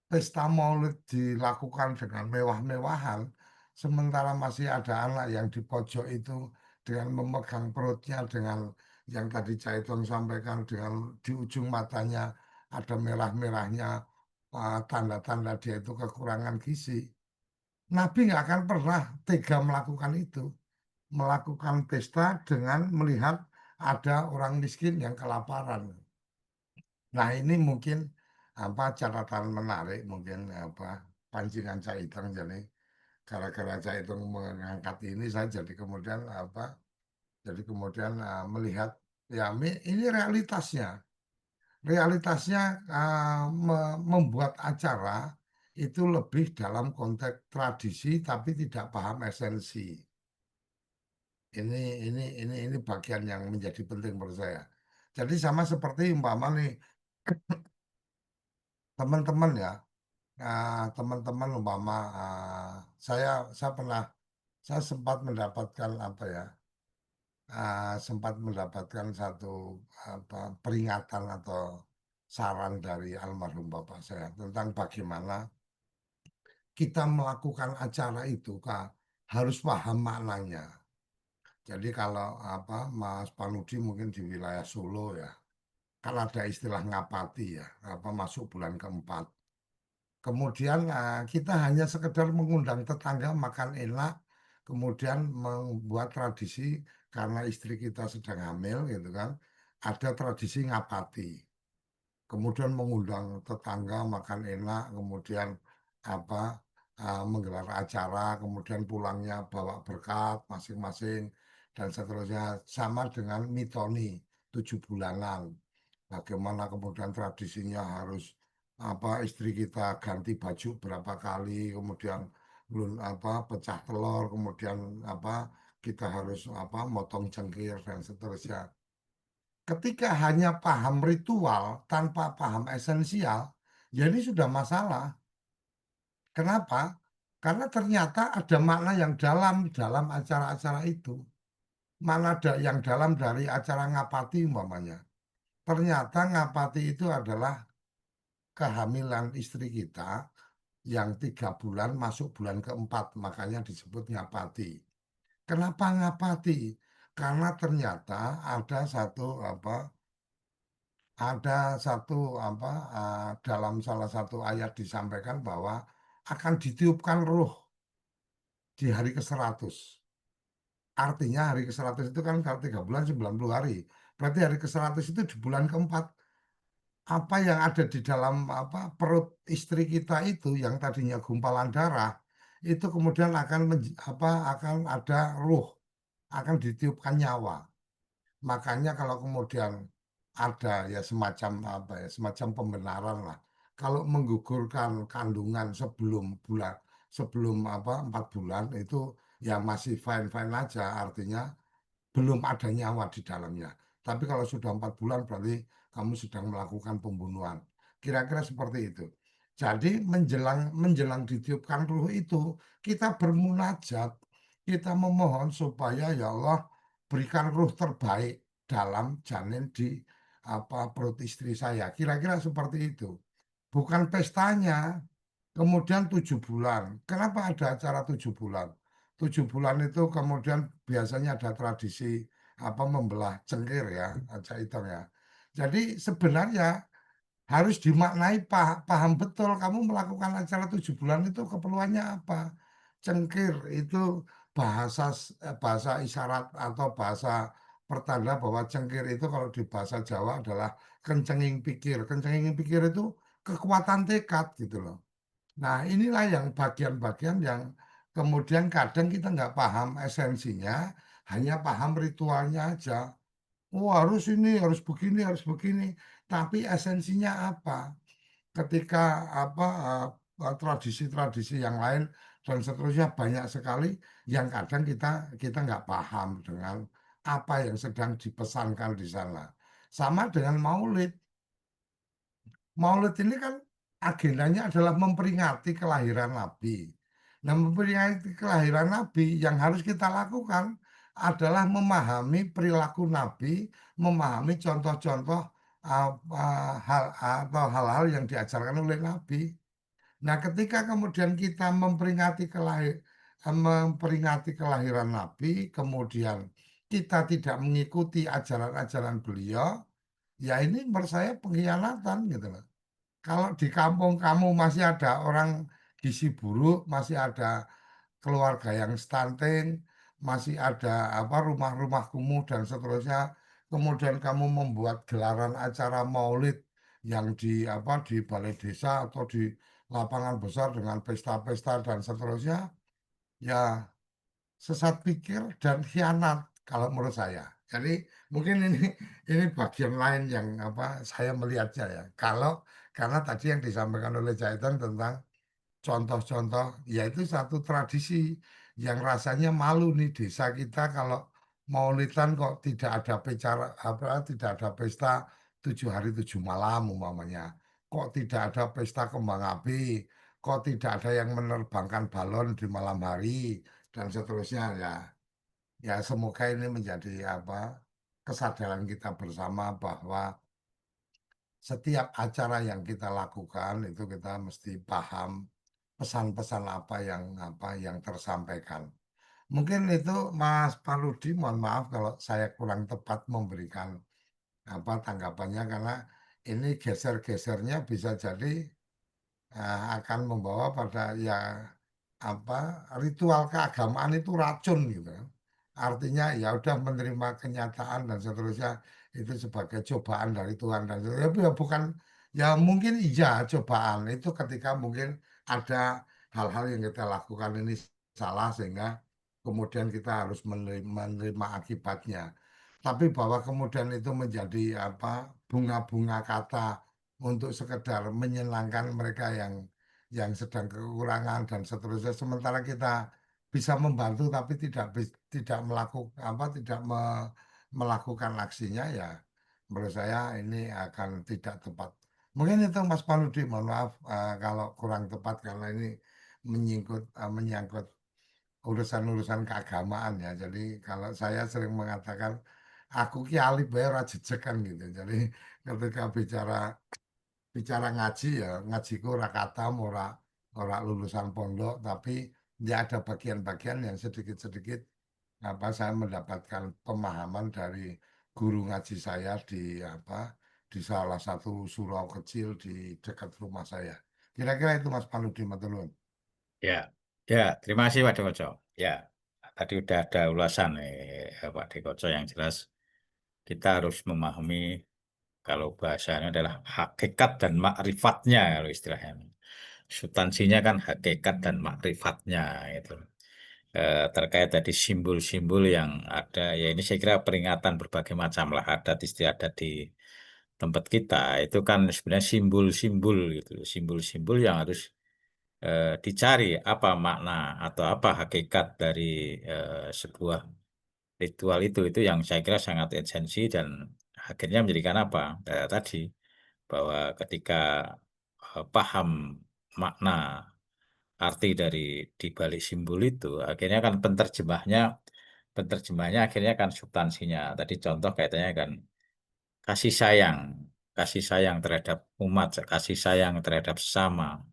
pesta Maulid dilakukan dengan mewah-mewahan, sementara masih ada anak yang di pojok itu dengan memegang perutnya dengan yang tadi Caitong sampaikan dengan di ujung matanya ada merah-merahnya, tanda-tanda dia itu kekurangan gizi. Nabi nggak akan pernah tega melakukan itu, melakukan pesta dengan melihat ada orang miskin yang kelaparan. Nah, ini mungkin catatan menarik mungkin pancingan Caitong jadi gara-gara Caitong mengangkat ini saya jadi kemudian melihat ya ini realitasnya membuat acara itu lebih dalam konteks tradisi tapi tidak paham esensi. Ini bagian yang menjadi penting menurut saya. Jadi sama seperti umpama nih teman-teman ya, teman-teman umpama saya saya sempat mendapatkan satu peringatan atau saran dari almarhum bapak saya tentang bagaimana kita melakukan acara itu Kak, harus paham maknanya. Jadi kalau Mas Panudi mungkin di wilayah Solo ya, kan ada istilah ngapati ya, masuk bulan keempat. Kemudian kita hanya sekedar mengundang tetangga makan enak, kemudian membuat tradisi karena istri kita sedang hamil gitu kan, ada tradisi ngapati. Kemudian mengundang tetangga makan enak, kemudian apa menggelar acara, kemudian pulangnya bawa berkat masing-masing dan seterusnya sama dengan mitoni 7 bulanan. Bagaimana kemudian tradisinya harus istri kita ganti baju berapa kali, kemudian belum pecah telur, kemudian kita harus motong cengkir dan seterusnya. Ketika hanya paham ritual tanpa paham esensial, ya ini sudah masalah. Kenapa? Karena ternyata ada makna yang dalam dalam acara-acara itu. Mana ada yang dalam dari acara ngapati umpamanya. Ternyata ngapati itu adalah kehamilan istri kita yang 3 bulan masuk bulan keempat, makanya disebut ngapati. Kenapa ngapati? Karena ternyata ada satu dalam salah satu ayat disampaikan bahwa akan ditiupkan ruh di hari ke-100. Artinya hari ke-100 itu kan kalau 3 bulan 90 hari. Berarti hari ke-100 itu di bulan keempat. Apa yang ada di dalam perut istri kita itu yang tadinya gumpalan darah itu kemudian akan ada ruh, akan ditiupkan nyawa. Makanya kalau kemudian ada ya semacam pembenaran lah. Kalau menggugurkan kandungan sebelum 4 bulan itu ya masih fine fine aja, artinya belum ada nyawa di dalamnya. Tapi kalau sudah 4 bulan berarti kamu sedang melakukan pembunuhan. Kira-kira seperti itu. Jadi menjelang menjelang ditiupkan ruh itu kita bermunajat, kita memohon supaya ya Allah berikan ruh terbaik dalam janin di perut istri saya. Kira-kira seperti itu. Bukan pestanya. Kemudian 7 bulan. Kenapa ada acara 7 bulan? 7 bulan itu kemudian biasanya ada tradisi membelah cengkir ya, aja hitam ya. Jadi sebenarnya harus dimaknai paham betul kamu melakukan acara 7 bulan itu keperluannya apa. Cengkir itu bahasa isyarat atau bahasa pertanda bahwa cengkir itu kalau di bahasa Jawa adalah kencenging pikir. Kencenging pikir itu kekuatan tekad gitu loh. Nah, inilah yang bagian-bagian yang kemudian kadang kita nggak paham esensinya, hanya paham ritualnya aja. Oh, harus ini, harus begini. Tapi esensinya apa? Ketika tradisi-tradisi yang lain dan seterusnya banyak sekali yang kadang kita nggak paham dengan apa yang sedang dipesankan di sana. Sama dengan Maulid. Maulid ini kan agendanya adalah memperingati kelahiran Nabi. Nah, memperingati kelahiran Nabi yang harus kita lakukan adalah memahami perilaku Nabi, memahami contoh-contoh hal atau hal-hal yang diajarkan oleh Nabi. Nah, ketika kemudian kita memperingati kelahiran Nabi, kemudian kita tidak mengikuti ajaran-ajaran beliau, ya ini menurut saya pengkhianatan gitu loh. Kalau di kampung kamu masih ada orang gizi buruk, masih ada keluarga yang stunting, masih ada rumah-rumah kumuh dan seterusnya, kemudian kamu membuat gelaran acara Maulid yang di balai desa atau di lapangan besar dengan pesta-pesta dan seterusnya, ya sesat pikir dan khianat kalau menurut saya. Jadi mungkin ini bagian lain yang saya melihatnya ya. Karena tadi yang disampaikan oleh Jaitan tentang contoh-contoh, yaitu satu tradisi yang rasanya malu nih desa kita kalau Maulidan kok tidak ada tidak ada pesta 7 hari 7 malam umpamanya. Kok tidak ada pesta kembang api, kok tidak ada yang menerbangkan balon di malam hari dan seterusnya ya. Ya semoga ini menjadi kesadaran kita bersama bahwa setiap acara yang kita lakukan itu kita mesti paham pesan-pesan apa yang tersampaikan. Mungkin itu Mas Parudi, mohon maaf kalau saya kurang tepat memberikan tanggapannya karena ini geser-gesernya bisa jadi akan membawa pada ya apa ritual keagamaan itu racun gitu kan. Artinya ya udah menerima kenyataan dan seterusnya itu sebagai cobaan dari Tuhan dan seterusnya. Tapi ya bukan ya mungkin iya cobaan itu ketika mungkin ada hal-hal yang kita lakukan ini salah sehingga kemudian kita harus menerima akibatnya. Tapi bahwa kemudian itu menjadi bunga-bunga kata untuk sekedar menyenangkan mereka yang sedang kekurangan dan seterusnya. Sementara kita bisa membantu tapi tidak melakukan apa melakukan aksinya ya menurut saya ini akan tidak tepat. Mungkin itu Mas Paludi, mohon maaf kalau kurang tepat karena ini menyangkut urusan-urusan keagamaan ya. Jadi kalau saya sering mengatakan aku ki alif bae ora jejekan gitu. Jadi ketika bicara ngaji ya ngajiku ora katam ora lulusan pondok tapi ya ada bagian-bagian yang sedikit-sedikit apa saya mendapatkan pemahaman dari guru ngaji saya di salah satu surau kecil di dekat rumah saya. Kira-kira itu Mas Paludi Matulun. Ya, ya, terima kasih Pak Dekoco. Ya, tadi udah ada ulasan Pak Dekoco yang jelas kita harus memahami kalau bahasanya adalah hakikat dan makrifatnya kalau istilahnya. Substansinya kan hakikat dan makrifatnya itu. Terkait tadi simbol-simbol yang ada, ya ini saya kira peringatan berbagai macam lah adat istiadat di tempat kita itu kan sebenarnya simbol-simbol gitu, simbol-simbol yang harus dicari apa makna atau apa hakikat dari sebuah ritual itu yang saya kira sangat esensi dan akhirnya menjadikan apa tadi bahwa ketika paham makna arti dari di balik simbol itu akhirnya kan penerjemahnya akhirnya kan substansinya tadi contoh kaitannya kan kasih sayang kasih sayang terhadap umat kasih sayang terhadap sesama.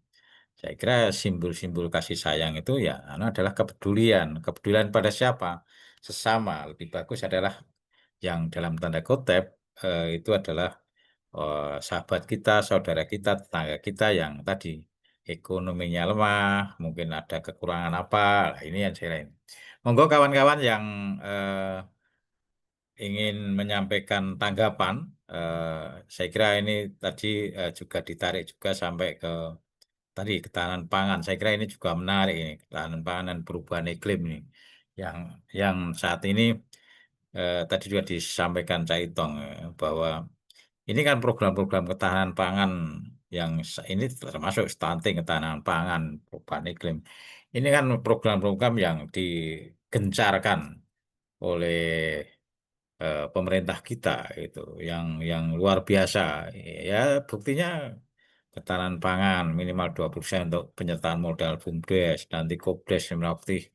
Saya kira simbol-simbol kasih sayang itu ya adalah kepedulian pada siapa sesama. Lebih bagus adalah yang dalam tanda kutip itu adalah sahabat kita, saudara kita, tetangga kita yang tadi ekonominya lemah, mungkin ada kekurangan apa, nah, ini yang saya lain. Monggo kawan-kawan yang ingin menyampaikan tanggapan, saya kira ini tadi juga ditarik juga sampai ke tadi ketahanan pangan. Saya kira ini juga menarik ini ketahanan pangan dan perubahan iklim ini yang saat ini tadi juga disampaikan Cak Itong bahwa ini kan program-program ketahanan pangan yang ini termasuk stunting, ketahanan pangan, perubahan iklim. Ini kan program-program yang digencarkan oleh pemerintah kita itu yang luar biasa. Ya buktinya ketahanan pangan minimal 20% untuk penyertaan modal BUMDes, nanti KOBDes Merauke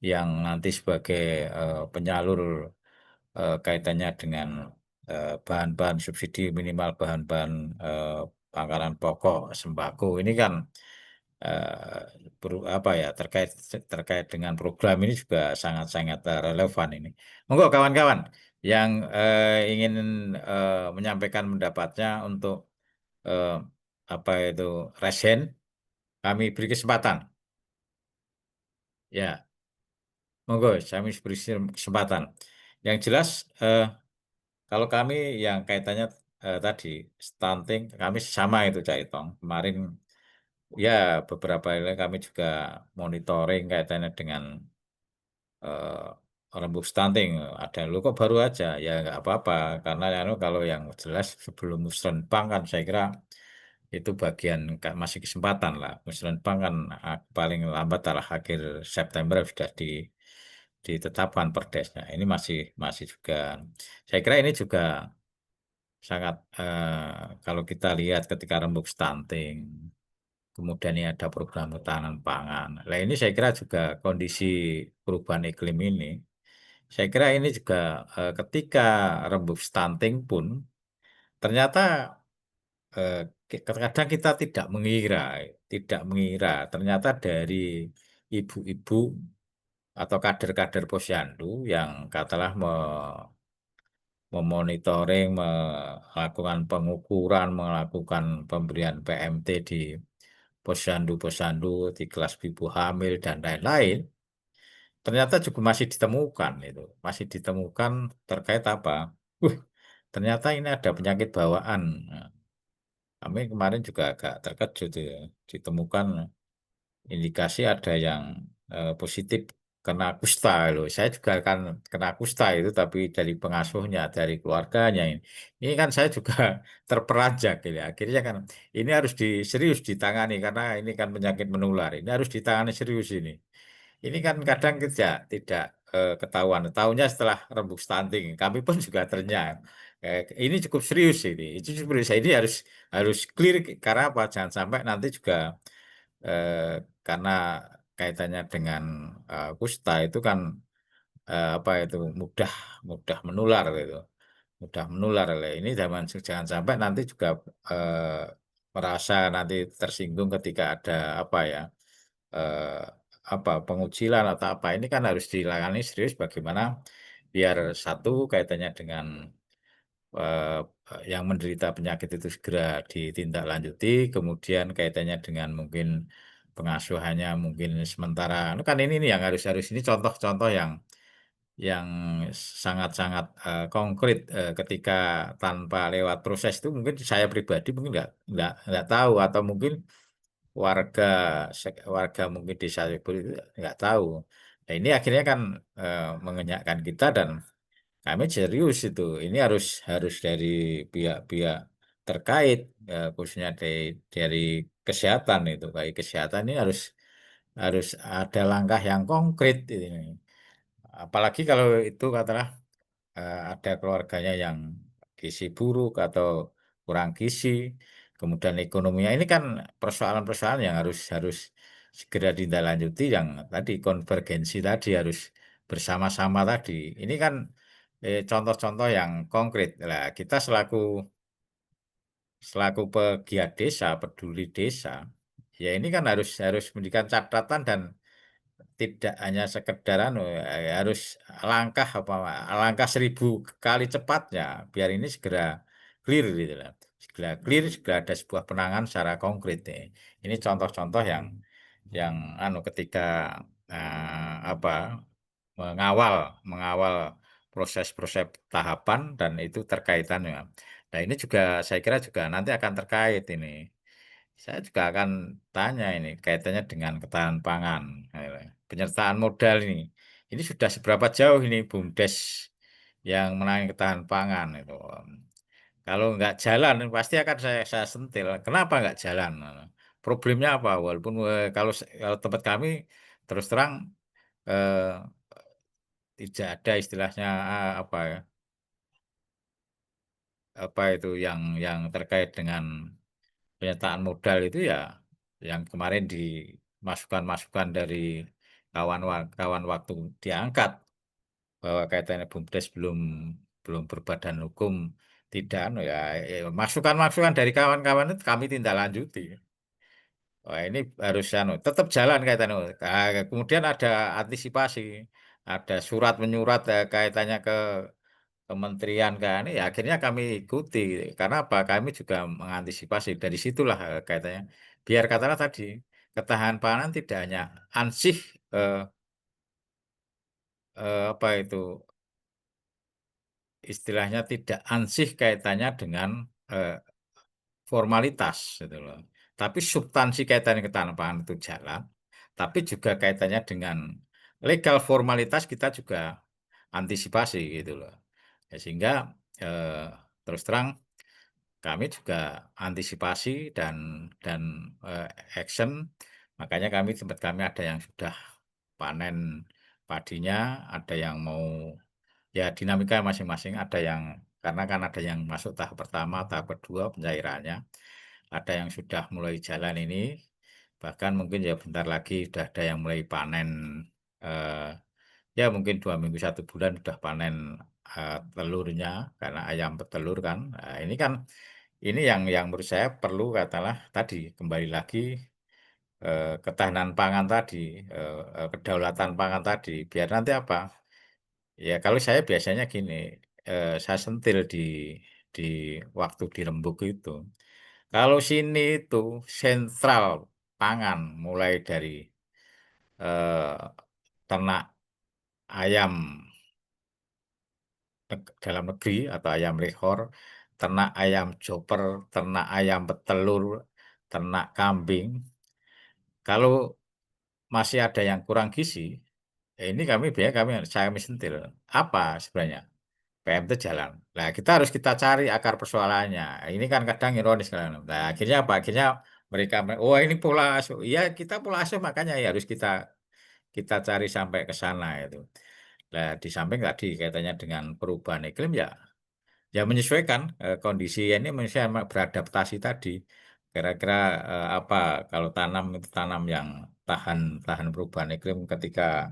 yang nanti sebagai penyalur kaitannya dengan bahan-bahan subsidi minimal bahan-bahan pangkalan pokok sembako ini kan eh, apa ya terkait dengan program ini juga sangat-sangat relevan ini. Monggo kawan-kawan yang ingin menyampaikan pendapatnya untuk eh, apa itu resen kami beri kesempatan. Ya, monggo kami beri kesempatan. Yang jelas kalau kami yang kaitannya tadi stunting kami sama itu Cak Itong. Kemarin ya beberapa kali kami juga monitoring kaitannya dengan rembuk stunting. Ada lu kok baru aja ya nggak apa-apa karena kalau yang jelas sebelum musrenbang kan saya kira itu bagian masih kesempatan lah. Musrenbang kan paling lambat adalah akhir September sudah ditetapkan perdesnya. Ini masih masih juga saya kira ini juga sangat kalau kita lihat ketika rembuk stunting, kemudian ini ada program ketahanan pangan. Nah, ini saya kira juga kondisi perubahan iklim ini, saya kira ini juga ketika rembuk stunting pun ternyata eh, kadang kita tidak mengira ternyata dari ibu-ibu atau kader-kader posyandu yang katalah memonitoring, melakukan pengukuran, melakukan pemberian PMT di posyandu-posyandu, di kelas ibu hamil dan lain-lain, ternyata juga masih ditemukan itu, masih ditemukan terkait apa? Uh, ternyata ini ada penyakit bawaan. Nah, kami kemarin juga agak terkejut ya, ditemukan indikasi ada yang positif kena kusta loh. Saya juga kan kena kusta itu, tapi dari pengasuhnya, dari keluarganya ini. Ini kan saya juga terperanjak gitu. Akhirnya kan ini harus serius ditangani karena ini kan penyakit menular. Ini harus ditangani serius ini. Ini kan kadang tidak ketahuan. Tahunya setelah rembuk stunting. Kami pun juga ternyata ini cukup serius ini. Itu serius. Ini harus clear karena apa? Jangan sampai nanti juga karena kaitannya dengan kusta itu kan apa itu mudah mudah menular gitu, mudah menular. Ini jangan sampai nanti juga eh, merasa nanti tersinggung ketika ada apa ya, eh, apa pengucilan atau apa. Ini kan harus dilangani serius bagaimana biar satu kaitannya dengan eh, yang menderita penyakit itu segera ditindaklanjuti, kemudian kaitannya dengan mungkin pengasuhannya mungkin sementara. Itu kan ini nih yang harus ini contoh-contoh yang sangat-sangat konkret, ketika tanpa lewat proses itu mungkin saya pribadi mungkin nggak tahu, atau mungkin warga warga mungkin desa itu nggak tahu. Nah, ini akhirnya kan mengenyakkan kita, dan kami serius itu. Ini harus harus dari pihak-pihak terkait, khususnya dari kesehatan itu. Baik kesehatan ini harus harus ada langkah yang konkret ini. Apalagi kalau itu katakanlah ada keluarganya yang gizi buruk atau kurang gizi, kemudian ekonominya. Ini kan persoalan-persoalan yang harus harus segera ditindaklanjuti, yang tadi konvergensi tadi harus bersama-sama tadi. Ini kan contoh-contoh yang konkret. Nah, kita selaku selaku pegiat desa, peduli desa, ya ini kan harus harus memberikan catatan, dan tidak hanya sekedar harus langkah apa, langkah 1.000 kali cepatnya biar ini segera clear gitu lah. Segera clear, segera ada sebuah penanganan secara konkret nih. Ini contoh-contoh yang ketika apa, mengawal mengawal proses-proses tahapan, dan itu terkaitan ya. Nah, ini juga saya kira juga nanti akan terkait ini. Saya juga akan tanya ini kaitannya dengan ketahanan pangan, penyertaan modal ini. Ini sudah seberapa jauh ini BUMDes yang menangani ketahanan pangan itu. Kalau nggak jalan pasti akan saya sentil. Kenapa nggak jalan? Problemnya apa? Walaupun kalau tempat kami terus terang eh, tidak ada istilahnya apa ya, apa itu yang terkait dengan penyertaan modal itu ya, yang kemarin dimasukkan dari kawan waktu diangkat, bahwa kaitannya BUMDes belum belum berbadan hukum, tidak ya, masukan-masukan dari kawan-kawan itu kami tindak lanjuti. Wah, ini harus tetap jalan kaitannya. Kemudian ada antisipasi, ada surat menyurat kaitannya ke kementerian kan, ya akhirnya kami ikuti. Karena apa? Kami juga mengantisipasi dari situlah kaitannya. Biar katakanlah tadi ketahanan pangan tidak hanya ansih, eh, apa itu istilahnya, tidak ansih kaitannya dengan eh, formalitas gitu loh. Tapi substansi kaitannya ketahanan pangan itu jalan, tapi juga kaitannya dengan legal formalitas kita juga antisipasi gitu loh. Ya, sehingga eh, terus terang kami juga antisipasi dan eh, action. Makanya tempat kami ada yang sudah panen padinya, ada yang mau, ya dinamika masing-masing. Ada yang karena kan ada yang masuk tahap pertama, tahap kedua pencairannya. Ada yang sudah mulai jalan ini, bahkan mungkin ya bentar lagi sudah ada yang mulai panen, eh, ya mungkin 2 minggu 1 bulan sudah panen telurnya, karena ayam petelur kan. Nah, ini kan ini yang menurut saya perlu katalah tadi kembali lagi ketahanan pangan tadi, kedaulatan pangan tadi, biar nanti apa? Ya kalau saya biasanya gini, saya sentil di waktu dirembuk itu. Kalau sini itu sentral pangan, mulai dari eh, ternak ayam dalam negeri atau ayam lekor, ternak ayam chopper, ternak ayam petelur, ternak kambing. Kalau masih ada yang kurang gizi, ini saya sentil. Apa sebenarnya? PM itu jalan. Nah, kita cari akar persoalannya. Ini kan kadang ironis kan. Nah, akhirnya apa? Akhirnya mereka, oh ini pola asuh. Iya, kita pola asuh makanya ya harus kita cari sampai ke sana itu. Nah, di samping tadi kaitannya dengan perubahan iklim ya menyesuaikan kondisi ini menyesuaikan beradaptasi tadi. Kira-kira apa kalau tanam itu tanam yang tahan tahan perubahan iklim ketika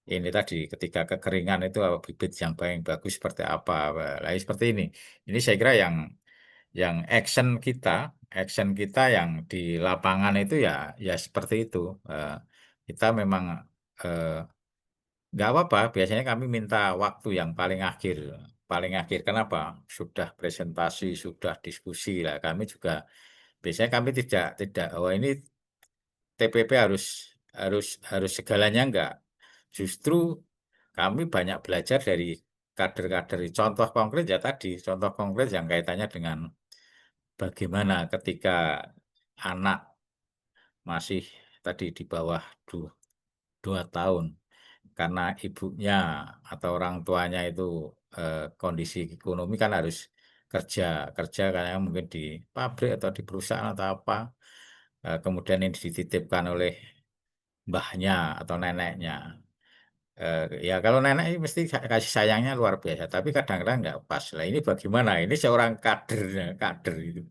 ini tadi ketika kekeringan itu bibit yang paling bagus seperti apa. Lah seperti ini. Ini saya kira yang action kita yang di lapangan itu ya seperti itu. Eh, kita memang eh, nggak apa-apa. Biasanya kami minta waktu yang paling akhir. Paling akhir kenapa? Sudah presentasi, sudah diskusi lah. Kami juga biasanya kami tidak tidak. Oh ini TPP harus harus harus segalanya enggak. Justru kami banyak belajar dari kader-kader. Contoh konkret ya tadi, contoh konkret yang kaitannya dengan bagaimana ketika anak masih tadi di bawah 2 tahun karena ibunya atau orang tuanya itu kondisi ekonomi kan harus kerja kerja karena mungkin di pabrik atau di perusahaan atau apa. Kemudian ini dititipkan oleh mbahnya atau neneknya. Ya kalau nenek ini mesti kasih sayangnya luar biasa, tapi kadang-kadang nggak pas. Lah ini bagaimana? Ini seorang kader itu.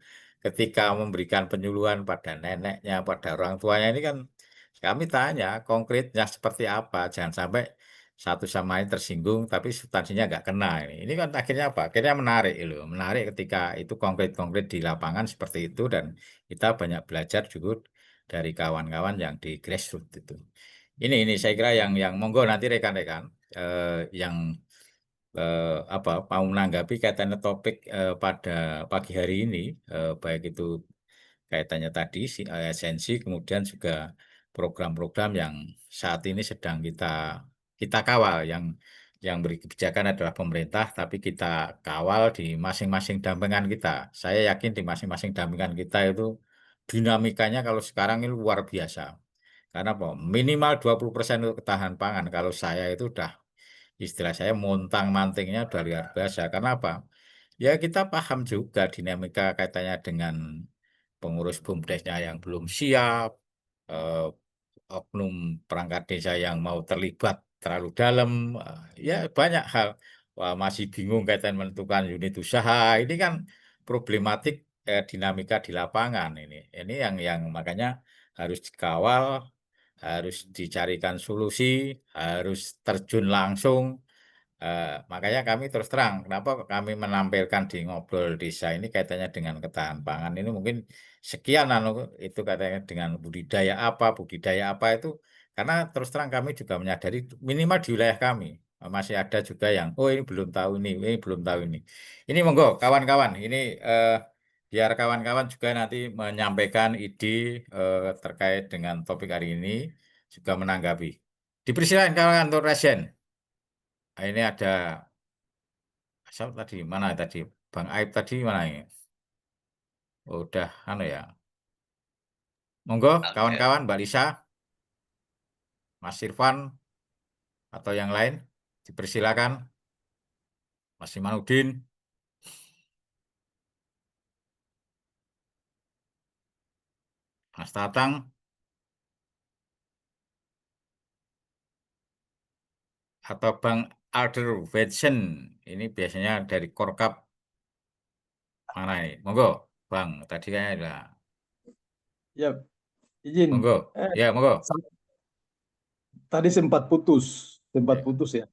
Ketika memberikan penyuluhan pada neneknya, pada orang tuanya ini kan kami tanya konkretnya seperti apa. Jangan sampai satu sama lain tersinggung, tapi substansinya nggak kena ini. Ini kan akhirnya apa? Akhirnya menarik loh. Menarik ketika itu konkret-konkret di lapangan seperti itu dan kita banyak belajar juga dari kawan-kawan yang di grassroots itu. Ini saya kira yang monggo nanti rekan-rekan yang apa mau menanggapi kaitannya topik pada pagi hari ini baik itu kaitannya tadi esensi kemudian juga program-program yang saat ini sedang kita kawal yang beri kebijakan adalah pemerintah tapi kita kawal di masing-masing dampingan kita. Saya yakin di masing-masing dampingan kita itu dinamikanya kalau sekarang ini luar biasa. Karena apa? Minimal 20% untuk ketahanan pangan. Kalau saya itu udah istilah saya montang-mantingnya udah luar biasa. Karena apa? Ya kita paham juga dinamika kaitannya dengan pengurus BUMDesnya yang belum siap, eh, oknum perangkat desa yang mau terlibat terlalu dalam, ya banyak hal. Wah, masih bingung kaitan menentukan unit usaha. Ini kan problematik dinamika di lapangan ini. Ini yang makanya harus dikawal, harus dicarikan solusi, harus terjun langsung. Makanya kami terus terang, kenapa kami menampilkan di ngobrol desa ini kaitannya dengan ketahanan pangan ini mungkin sekian itu katanya dengan budidaya apa itu karena terus terang kami juga menyadari minimal di wilayah kami masih ada juga yang oh ini belum tahu ini monggo kawan-kawan ini biar kawan-kawan juga nanti menyampaikan ide terkait dengan topik hari ini juga menanggapi. Dipersilakan kawan untuk Resen. Nah, ini ada siapa tadi? Mana tadi? Bang Aib tadi mana ini? Oh, udah anu ya. Monggo Oke. kawan-kawan Mbak Lisa, Mas Irfan atau yang lain dipersilakan. Mas Imanudin, Mas Tatang atau Bang Alder Wetsen. Ini biasanya dari Korkap mana ini? Monggo, Bang. Tadi kayaknya ada. Ya, izin. Monggo. Ya, monggo. Sam- Tadi sempat Ya. putus ya.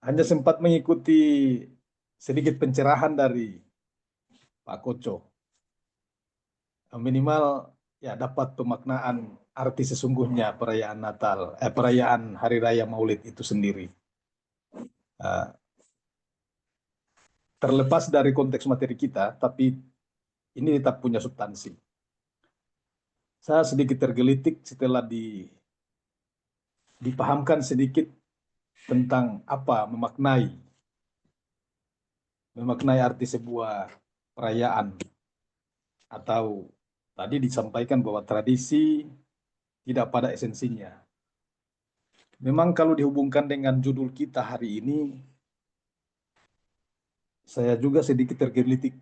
Hanya sempat mengikuti sedikit pencerahan dari Pak Koco. Minimal ya dapat pemaknaan arti sesungguhnya perayaan Natal, perayaan Hari Raya Maulid itu sendiri. Eh, Terlepas dari konteks materi kita, tapi ini tetap punya substansi. Saya sedikit tergelitik setelah dipahamkan sedikit tentang apa memaknai arti sebuah perayaan atau tadi disampaikan bahwa tradisi tidak pada esensinya. Memang kalau dihubungkan dengan judul kita hari ini, saya juga sedikit tergelitik,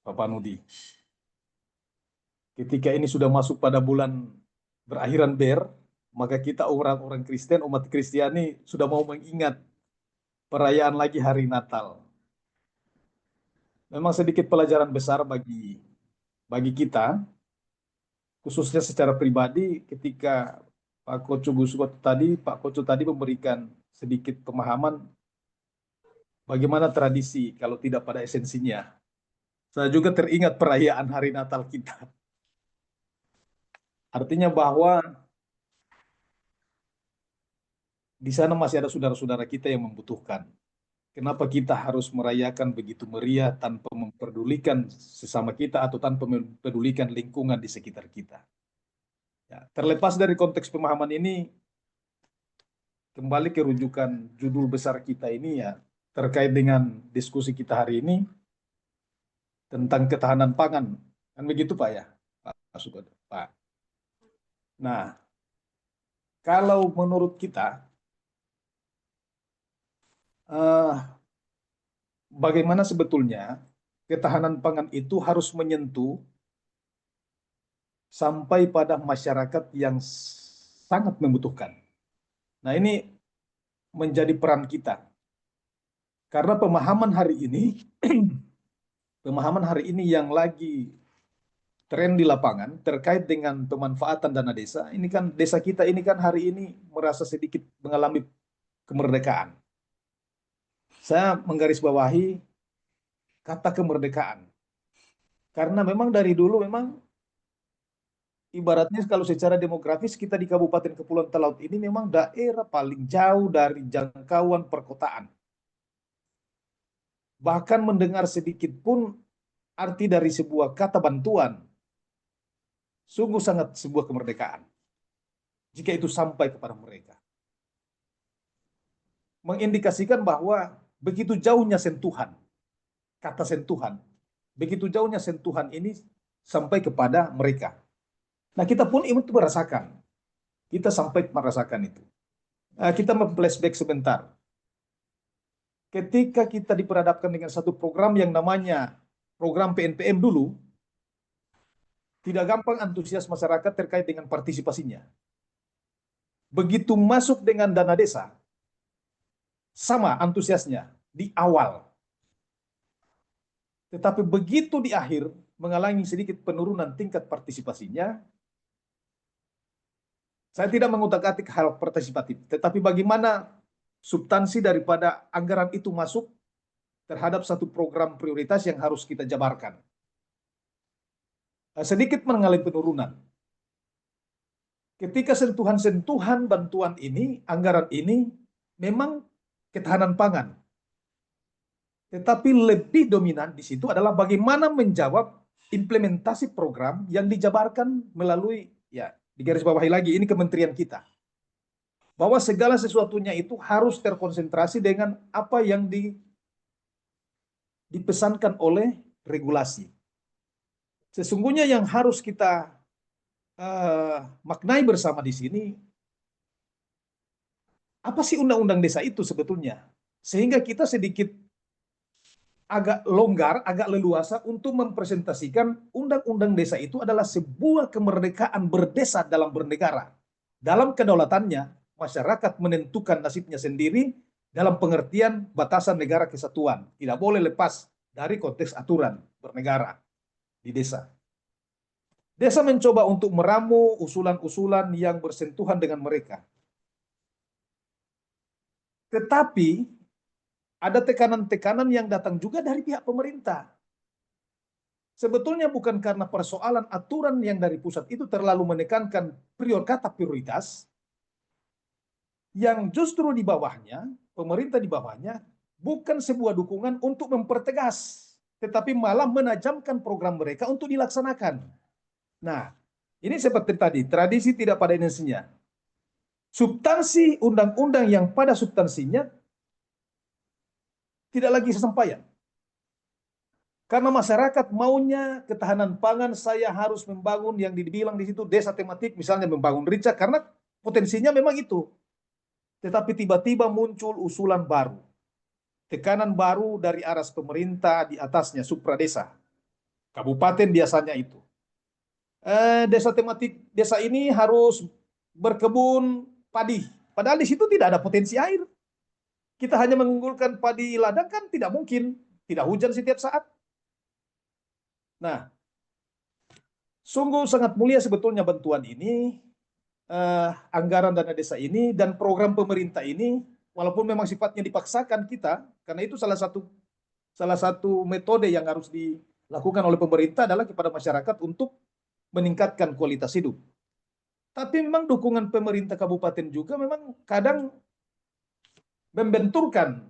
Pak Panudi. Ketika ini sudah masuk pada bulan berakhiran Ber, maka kita orang-orang Kristen, umat Kristiani sudah mau mengingat perayaan lagi hari Natal. Memang sedikit pelajaran besar bagi kita, khususnya secara pribadi, ketika Pak Koco tadi memberikan sedikit pemahaman bagaimana tradisi kalau tidak pada esensinya. Saya juga teringat perayaan hari Natal kita. Artinya bahwa di sana masih ada saudara-saudara kita yang membutuhkan. Kenapa kita harus merayakan begitu meriah tanpa memperdulikan sesama kita atau tanpa memperdulikan lingkungan di sekitar kita? Ya, terlepas dari konteks pemahaman ini, kembali ke rujukan judul besar kita ini ya, terkait dengan diskusi kita hari ini tentang ketahanan pangan. Kan begitu Pak ya? Pak Sukodo, Pak. Nah, kalau menurut kita, bagaimana sebetulnya ketahanan pangan itu harus menyentuh sampai pada masyarakat yang sangat membutuhkan. Nah, ini menjadi peran kita. Karena pemahaman hari ini, pemahaman hari ini yang lagi tren di lapangan terkait dengan pemanfaatan dana desa, ini kan desa kita ini kan hari ini merasa sedikit mengalami kemerdekaan. Saya menggarisbawahi kata kemerdekaan. Karena memang dari dulu memang ibaratnya kalau secara demografis kita di Kabupaten Kepulauan Talaut ini memang daerah paling jauh dari jangkauan perkotaan. Bahkan mendengar sedikit pun arti dari sebuah kata bantuan, sungguh sangat sebuah kemerdekaan. Jika itu sampai kepada mereka. Mengindikasikan bahwa begitu jauhnya sentuhan, kata sentuhan, begitu jauhnya sentuhan ini sampai kepada mereka. Nah, kita pun itu merasakan. Kita sampai merasakan itu. Kita flashback sebentar. Ketika kita diperhadapkan dengan satu program yang namanya program PNPM dulu, tidak gampang antusias masyarakat terkait dengan partisipasinya. Begitu masuk dengan dana desa, sama antusiasnya di awal. Tetapi begitu di akhir, mengalami sedikit penurunan tingkat partisipasinya. Saya tidak mengutak-atik hal partisipatif, tetapi bagaimana substansi daripada anggaran itu masuk terhadap satu program prioritas yang harus kita jabarkan. Sedikit mengalami penurunan. Ketika sentuhan-sentuhan bantuan ini, anggaran ini, memang ketahanan pangan. Tetapi lebih dominan di situ adalah bagaimana menjawab implementasi program yang dijabarkan melalui, ya, digarisbawahi lagi, ini kementerian kita. Bahwa segala sesuatunya itu harus terkonsentrasi dengan apa yang dipesankan oleh regulasi. Sesungguhnya yang harus kita maknai bersama di sini, apa sih undang-undang desa itu sebetulnya? Sehingga kita sedikit agak longgar, agak leluasa untuk mempresentasikan undang-undang desa itu adalah sebuah kemerdekaan berdesa dalam bernegara. Dalam kedaulatannya, masyarakat menentukan nasibnya sendiri dalam pengertian batasan negara kesatuan. Tidak boleh lepas dari konteks aturan bernegara di desa. Desa mencoba untuk meramu usulan-usulan yang bersentuhan dengan mereka. Tetapi ada tekanan-tekanan yang datang juga dari pihak pemerintah. Sebetulnya bukan karena persoalan aturan yang dari pusat itu terlalu menekankan kata prioritas, yang justru di bawahnya, pemerintah di bawahnya, bukan sebuah dukungan untuk mempertegas, tetapi malah menajamkan program mereka untuk dilaksanakan. Nah, ini seperti tadi, tradisi tidak pada esensinya. Substansi undang-undang yang pada substansinya tidak lagi sesampaian. Karena masyarakat maunya ketahanan pangan, saya harus membangun yang dibilang di situ desa tematik, misalnya membangun rica, karena potensinya memang itu. Tetapi tiba-tiba muncul usulan baru, tekanan baru dari aras pemerintah, di atasnya supradesa, kabupaten biasanya itu. Desa tematik desa ini harus berkebun padi. Padahal di situ tidak ada potensi air. Kita hanya mengunggulkan padi ladang kan tidak mungkin. Tidak hujan setiap saat. Nah, sungguh sangat mulia sebetulnya bantuan ini, anggaran dana desa ini, dan program pemerintah ini, walaupun memang sifatnya dipaksakan kita, karena itu salah satu metode yang harus dilakukan oleh pemerintah adalah kepada masyarakat untuk meningkatkan kualitas hidup. Tapi memang dukungan pemerintah kabupaten juga memang kadang membenturkan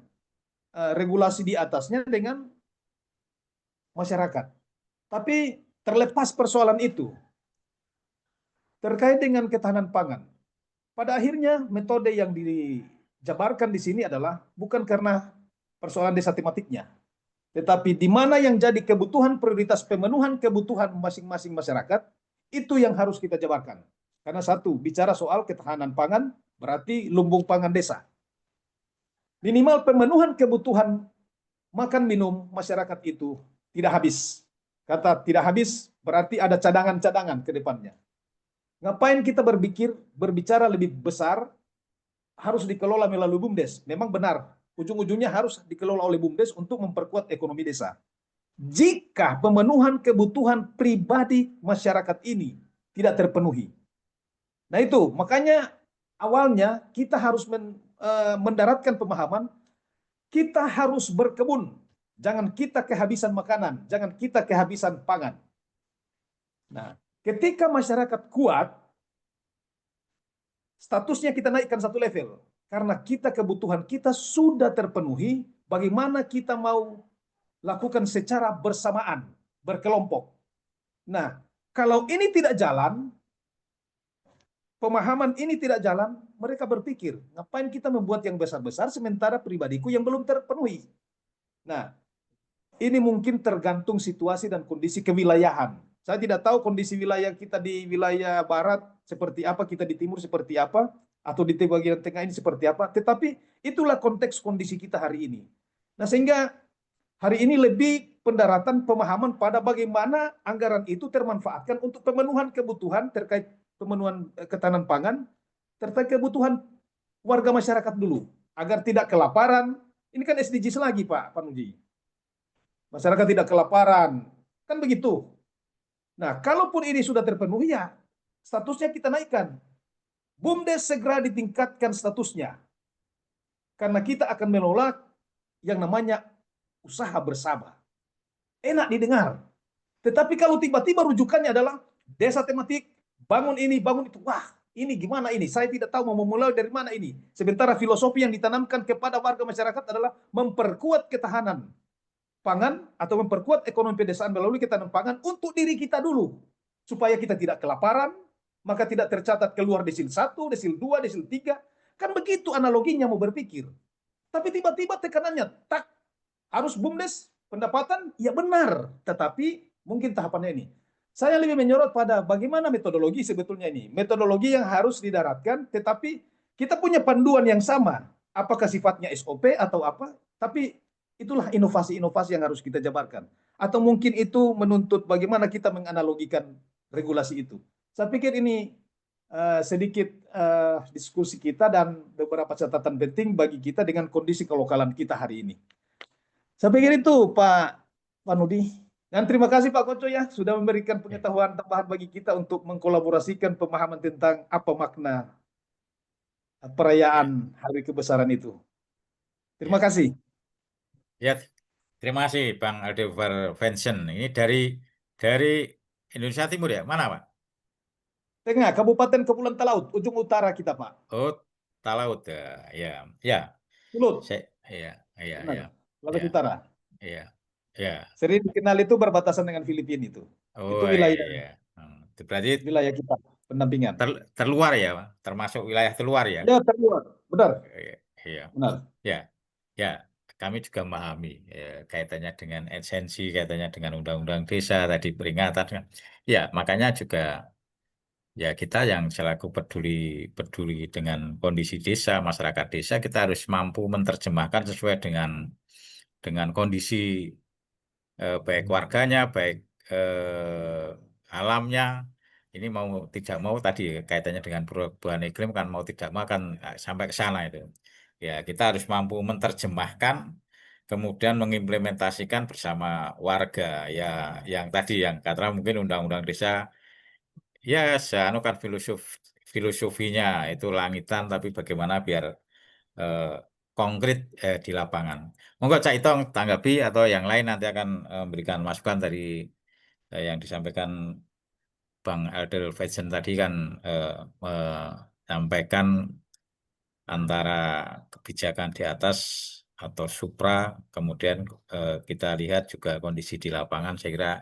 regulasi di atasnya dengan masyarakat. Tapi terlepas persoalan itu, terkait dengan ketahanan pangan, pada akhirnya metode yang dijabarkan di sini adalah bukan karena persoalan desa tematiknya, tetapi di mana yang jadi kebutuhan prioritas pemenuhan kebutuhan masing-masing masyarakat, itu yang harus kita jabarkan. Karena satu, bicara soal ketahanan pangan, berarti lumbung pangan desa. Minimal pemenuhan kebutuhan makan minum masyarakat itu tidak habis. Kata tidak habis berarti ada cadangan-cadangan ke depannya. Ngapain kita berbicara lebih besar, harus dikelola melalui BUMDes. Memang benar, ujung-ujungnya harus dikelola oleh BUMDes untuk memperkuat ekonomi desa. Jika pemenuhan kebutuhan pribadi masyarakat ini tidak terpenuhi, nah itu makanya awalnya kita harus mendaratkan pemahaman, kita harus berkebun, jangan kita kehabisan makanan, jangan kita kehabisan pangan. Nah, ketika masyarakat kuat, statusnya kita naikkan satu level. Karena kita kebutuhan kita sudah terpenuhi, bagaimana kita mau lakukan secara bersamaan, berkelompok. Nah, kalau ini tidak jalan, pemahaman ini tidak jalan, mereka berpikir, ngapain kita membuat yang besar-besar sementara pribadiku yang belum terpenuhi. Nah, ini mungkin tergantung situasi dan kondisi kewilayahan. Saya tidak tahu kondisi wilayah kita di wilayah barat seperti apa, kita di timur seperti apa, atau di bagian tengah ini seperti apa. Tetapi itulah konteks kondisi kita hari ini. Nah, sehingga hari ini lebih pendaratan pemahaman pada bagaimana anggaran itu termanfaatkan untuk pemenuhan kebutuhan terkait pemenuhan ketahanan pangan, terkait kebutuhan warga masyarakat dulu, agar tidak kelaparan. Ini kan SDGs lagi, Pak Panuji. Masyarakat tidak kelaparan, kan begitu. Nah, kalaupun ini sudah terpenuhi, ya statusnya kita naikkan. BUMDes segera ditingkatkan statusnya. Karena kita akan menolak yang namanya usaha bersama. Enak didengar. Tetapi kalau tiba-tiba rujukannya adalah desa tematik, bangun ini, bangun itu. Wah, ini gimana ini? Saya tidak tahu mau memulai dari mana ini. Sementara filosofi yang ditanamkan kepada warga masyarakat adalah memperkuat ketahanan pangan atau memperkuat ekonomi pedesaan melalui ketahanan pangan untuk diri kita dulu. Supaya kita tidak kelaparan, maka tidak tercatat keluar desil 1, desil 2, desil 3. Kan begitu analoginya mau berpikir. Tapi tiba-tiba tekanannya, tak, harus BUMDes, pendapatan, ya benar. Tetapi mungkin tahapannya ini. Saya lebih menyorot pada bagaimana metodologi sebetulnya ini. Metodologi yang harus didaratkan, tetapi kita punya panduan yang sama. Apakah sifatnya SOP atau apa, tapi itulah inovasi-inovasi yang harus kita jabarkan. Atau mungkin itu menuntut bagaimana kita menganalogikan regulasi itu. Saya pikir ini sedikit diskusi kita dan beberapa catatan penting bagi kita dengan kondisi kelokalan kita hari ini. Saya pikir itu Pak Panudi. Dan terima kasih Pak Koco ya sudah memberikan pengetahuan tambahan bagi kita untuk mengkolaborasikan pemahaman tentang apa makna perayaan hari kebesaran itu. Terima kasih. Ya, terima kasih Bang Aldebar Vincent. Ini dari Indonesia Timur ya? Mana Pak? Tengah, Kabupaten Kepulauan Talaut, ujung utara kita Pak. Oh, Talaut ya. Ya. Sulut. Ya. Laut Ya. Utara. Ya. Sering dikenal itu berbatasan dengan Filipina itu. Oh, Itu wilayah iya. Itu berarti wilayah kita pendampingan. terluar ya, Pak? Termasuk wilayah terluar ya? Ya, terluar. Benar. Iya. Benar. Ya. Kami juga memahami kaitannya dengan esensi, kaitannya dengan undang-undang desa tadi peringatan. Ya, makanya juga ya kita yang selaku peduli dengan kondisi desa, masyarakat desa, kita harus mampu menerjemahkan sesuai dengan kondisi baik warganya, baik alamnya. Ini mau tidak mau tadi kaitannya dengan perubahan iklim kan mau tidak mau kan sampai ke sana itu. Ya, kita harus mampu menerjemahkan kemudian mengimplementasikan bersama warga ya yang tadi yang katakan mungkin undang-undang desa ya seanu kan filosofinya itu langitan tapi bagaimana biar eh, konkret di lapangan. Monggo Cak Itong tanggapi atau yang lain nanti akan memberikan masukan dari yang disampaikan Bang Aldel Faizan tadi kan menyampaikan antara kebijakan di atas atau supra, kemudian kita lihat juga kondisi di lapangan. Saya kira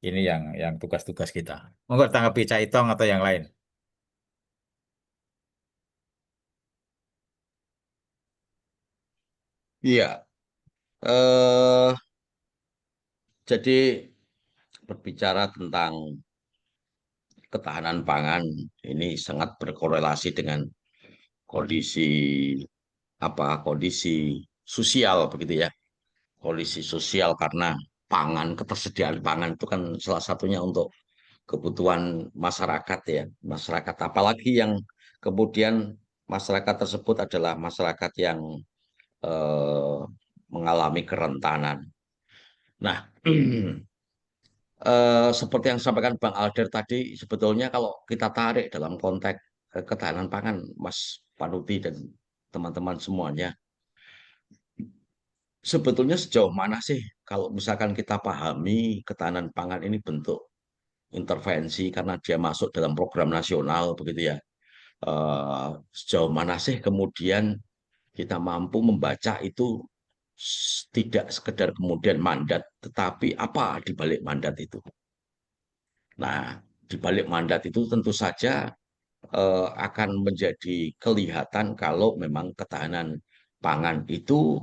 ini yang tugas-tugas kita. Monggo tanggapi Cak Itong atau yang lain. Iya, eh, jadi berbicara tentang ketahanan pangan ini sangat berkorelasi dengan kondisi kondisi sosial begitu ya. Kondisi sosial karena ketersediaan pangan itu kan salah satunya untuk kebutuhan masyarakat ya. Masyarakat apalagi yang kemudian masyarakat tersebut adalah masyarakat yang eh, mengalami kerentanan. Nah, seperti yang disampaikan Bang Alder tadi, sebetulnya kalau kita tarik dalam konteks ketahanan pangan, Mas Panuti dan teman-teman semuanya, sebetulnya sejauh mana sih kalau misalkan kita pahami ketahanan pangan ini bentuk intervensi karena dia masuk dalam program nasional begitu ya. Sejauh mana sih kemudian kita mampu membaca itu tidak sekedar kemudian mandat, tetapi apa di balik mandat itu. Nah, di balik mandat itu tentu saja akan menjadi kelihatan kalau memang ketahanan pangan itu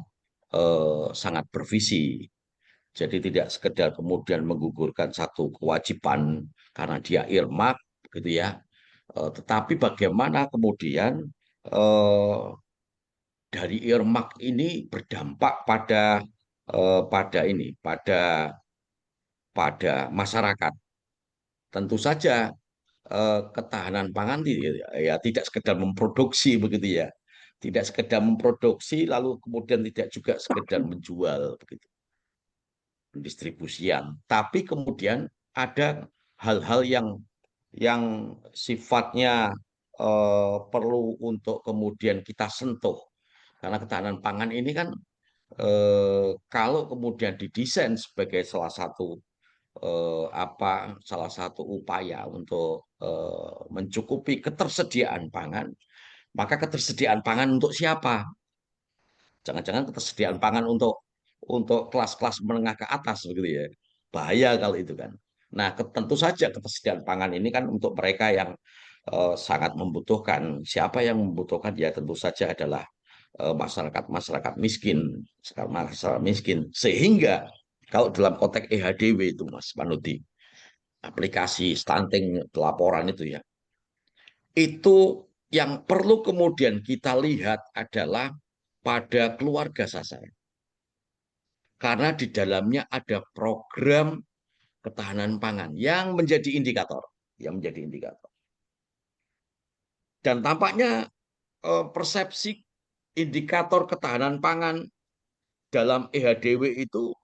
sangat bervisi. Jadi tidak sekedar kemudian menggugurkan satu kewajiban karena dia earmark gitu ya. Tetapi bagaimana kemudian eh, dari earmark ini berdampak pada ini pada masyarakat. Tentu saja ketahanan pangan ya tidak sekedar memproduksi begitu ya. Tidak sekedar memproduksi lalu kemudian tidak juga sekedar menjual begitu, pendistribusian. Tapi kemudian ada hal-hal yang sifatnya perlu untuk kemudian kita sentuh. Karena ketahanan pangan ini kan kalau kemudian didesain sebagai salah satu upaya untuk mencukupi ketersediaan pangan, maka ketersediaan pangan untuk siapa? Jangan-jangan ketersediaan pangan untuk kelas-kelas menengah ke atas begitu ya. Bahaya kalau itu kan. Nah, tentu saja ketersediaan pangan ini kan untuk mereka yang sangat membutuhkan. Siapa yang membutuhkan ya tentu saja adalah masyarakat miskin, masyarakat miskin. Sehingga kalau dalam konteks EHDW itu Mas Panuti, aplikasi stunting pelaporan itu ya, itu yang perlu kemudian kita lihat adalah pada keluarga sasaran. Karena di dalamnya ada program ketahanan pangan yang menjadi indikator, Dan tampaknya persepsi indikator ketahanan pangan dalam EHDW itu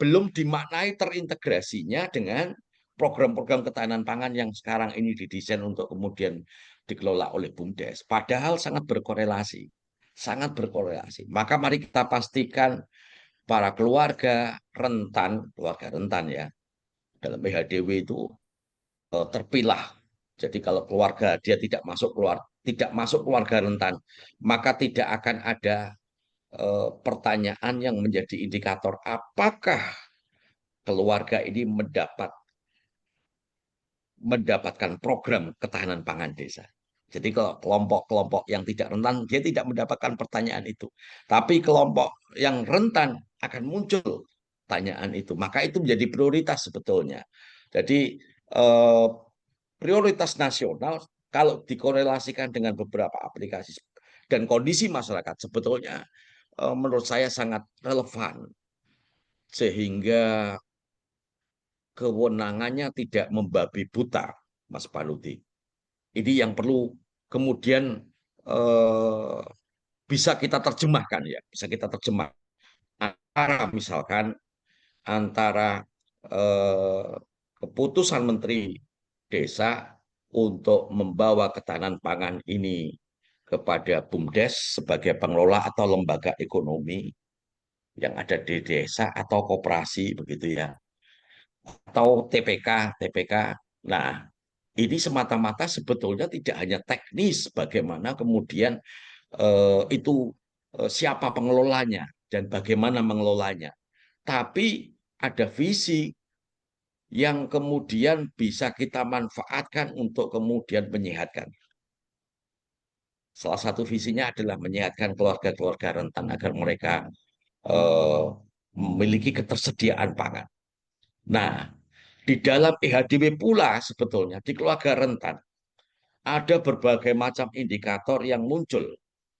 belum dimaknai terintegrasinya dengan program-program ketahanan pangan yang sekarang ini didesain untuk kemudian dikelola oleh BUMDes. Padahal sangat berkorelasi, sangat berkorelasi. Maka mari kita pastikan para keluarga rentan ya, dalam EHDW itu terpilah. Jadi kalau keluarga dia tidak masuk keluarga rentan, maka tidak akan ada pertanyaan yang menjadi indikator apakah keluarga ini mendapatkan program ketahanan pangan desa. Jadi kalau kelompok-kelompok yang tidak rentan, dia tidak mendapatkan pertanyaan itu. Tapi kelompok yang rentan akan muncul pertanyaan itu. Maka itu menjadi prioritas sebetulnya. Jadi eh, prioritas nasional kalau dikorelasikan dengan beberapa aplikasi dan kondisi masyarakat sebetulnya menurut saya sangat relevan sehingga kewenangannya tidak membabi buta, Mas Panuti. Ini yang perlu kemudian eh, bisa kita terjemahkan ya, bisa kita terjemah antara misalkan antara eh, keputusan Menteri Desa untuk membawa ketahanan pangan ini kepada BUMDes sebagai pengelola atau lembaga ekonomi yang ada di desa atau koperasi begitu ya, atau TPK. Nah, ini semata-mata sebetulnya tidak hanya teknis bagaimana kemudian itu siapa pengelolanya dan bagaimana mengelolanya, tapi ada visi yang kemudian bisa kita manfaatkan untuk kemudian menyehatkan. Salah satu visinya adalah menyehatkan keluarga-keluarga rentan agar mereka eh, memiliki ketersediaan pangan. Nah, di dalam EHDW pula sebetulnya di keluarga rentan ada berbagai macam indikator yang muncul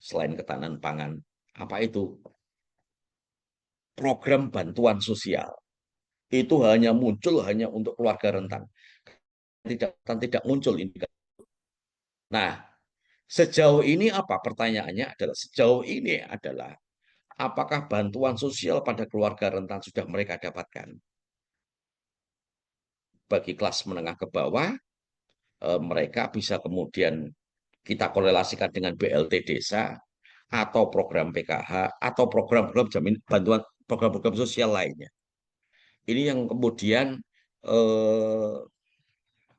selain ketahanan pangan. Apa itu? Program bantuan sosial. Itu hanya muncul hanya untuk keluarga rentan. Tidak muncul indikator. Nah, sejauh ini apa? Pertanyaannya adalah sejauh ini adalah apakah bantuan sosial pada keluarga rentan sudah mereka dapatkan? Bagi kelas menengah ke bawah, mereka bisa kemudian kita korelasikan dengan BLT desa atau program PKH atau program-program bantuan program-program sosial lainnya. Ini yang kemudian eh,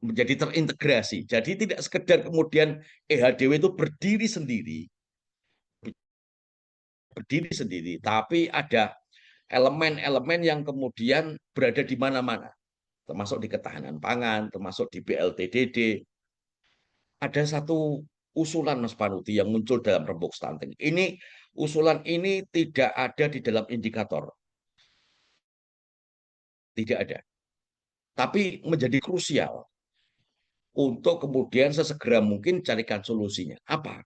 menjadi terintegrasi. Jadi tidak sekedar kemudian EHDW itu berdiri sendiri, tapi ada elemen-elemen yang kemudian berada di mana-mana, termasuk di ketahanan pangan, termasuk di BLTDD. Ada satu usulan Mas Panuti yang muncul dalam rembuk stunting. Usulan ini tidak ada di dalam indikator, tidak ada. Tapi menjadi krusial untuk kemudian sesegera mungkin carikan solusinya. Apa?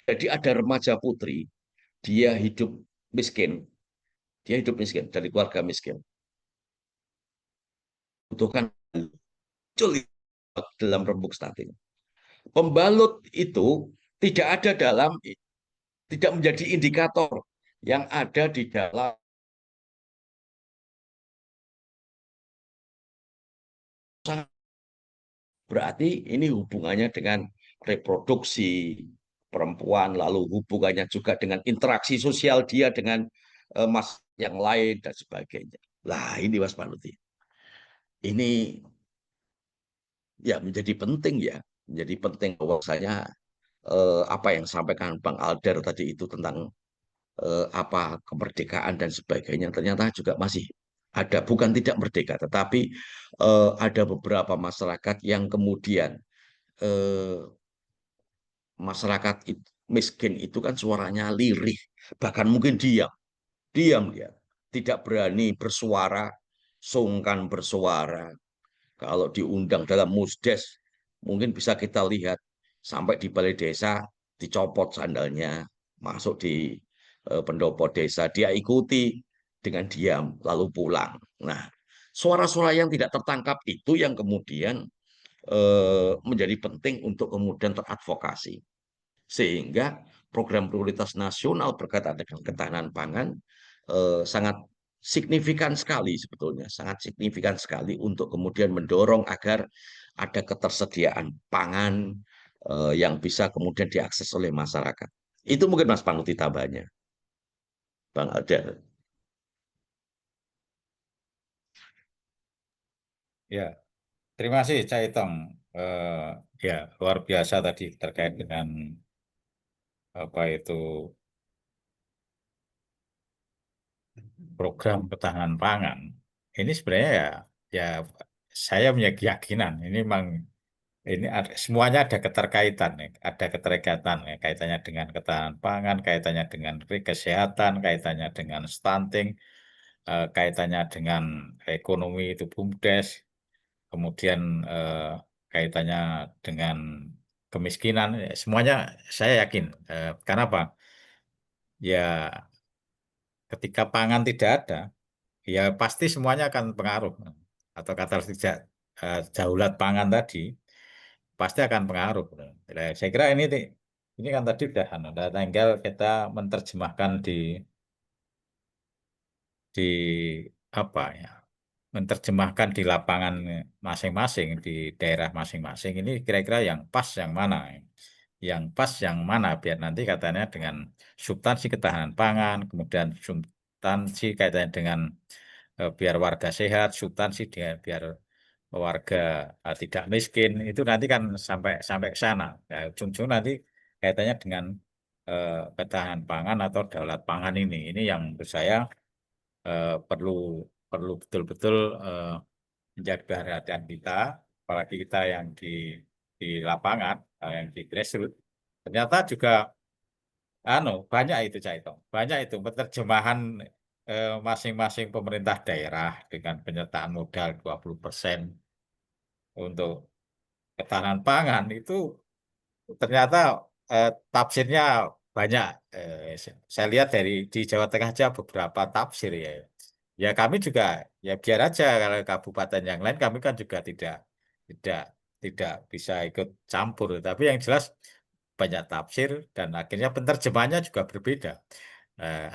Jadi ada remaja putri, dia hidup miskin, dari keluarga miskin. Butuhkan muncul dalam rembuk stunting. Pembalut itu tidak menjadi indikator yang ada di dalam. Berarti ini hubungannya dengan reproduksi perempuan, lalu hubungannya juga dengan interaksi sosial dia dengan mas yang lain dan sebagainya. Lah ini Mas Panuti. Ini ya menjadi penting bahwasanya apa yang sampaikan Bang Alder tadi itu tentang apa kemerdekaan dan sebagainya ternyata juga masih ada, bukan tidak merdeka, tetapi ada beberapa masyarakat yang kemudian masyarakat miskin itu kan suaranya lirih, bahkan mungkin diam dia, tidak berani bersuara, sungkan bersuara. Kalau diundang dalam musdes, mungkin bisa kita lihat sampai di balai desa dicopot sandalnya, masuk di pendopo desa, dia ikuti dengan diam lalu pulang. Nah, suara-suara yang tidak tertangkap itu yang kemudian menjadi penting untuk kemudian teradvokasi. Sehingga program prioritas nasional berkaitan dengan ketahanan pangan sangat signifikan sekali sebetulnya, sangat signifikan sekali untuk kemudian mendorong agar ada ketersediaan pangan yang bisa kemudian diakses oleh masyarakat. Itu mungkin Mas Panuti tambahnya, Bang Alder. Ya, terima kasih Cak Itong. Ya, luar biasa tadi terkait dengan apa itu program ketahanan pangan. Ini sebenarnya ya saya punya keyakinan ini memang semuanya ada keterkaitan ya, ada keterkaitan ya, kaitannya dengan ketahanan pangan, kaitannya dengan kesehatan, kaitannya dengan stunting, kaitannya dengan ekonomi itu BUMDes. kemudian kaitannya dengan kemiskinan, semuanya saya yakin. Kenapa? Ya, ketika pangan tidak ada, ya pasti semuanya akan pengaruh. Atau kata tidak daulat pangan tadi, pasti akan pengaruh. Nah, saya kira ini kan tadi udah tinggal kita menerjemahkan di apa ya, menerjemahkan di lapangan masing-masing, di daerah masing-masing. Ini kira-kira yang pas yang mana? Yang pas yang mana? Biar nanti katanya dengan substansi ketahanan pangan, kemudian substansi kaitannya dengan biar warga sehat, substansi biar warga tidak miskin. Itu nanti kan sampai sampai ke sana. Ya, ujung-ujung nanti kaitannya dengan ketahanan pangan atau daulat pangan ini. Ini yang menurut saya perlu perlu betul-betul menjadi perhatian kita, apalagi kita yang di lapangan, yang di grassroots. Ternyata juga banyak itu Cak Itong, banyak itu penerjemahan masing-masing pemerintah daerah dengan penyertaan modal 20% untuk ketahanan pangan itu ternyata tafsirnya banyak. Saya lihat di Jawa Tengah aja beberapa tafsir ya. Ya kami juga ya biar aja kalau kabupaten yang lain kami kan juga tidak tidak bisa ikut campur. Tapi yang jelas banyak tafsir dan akhirnya penerjemahannya juga berbeda.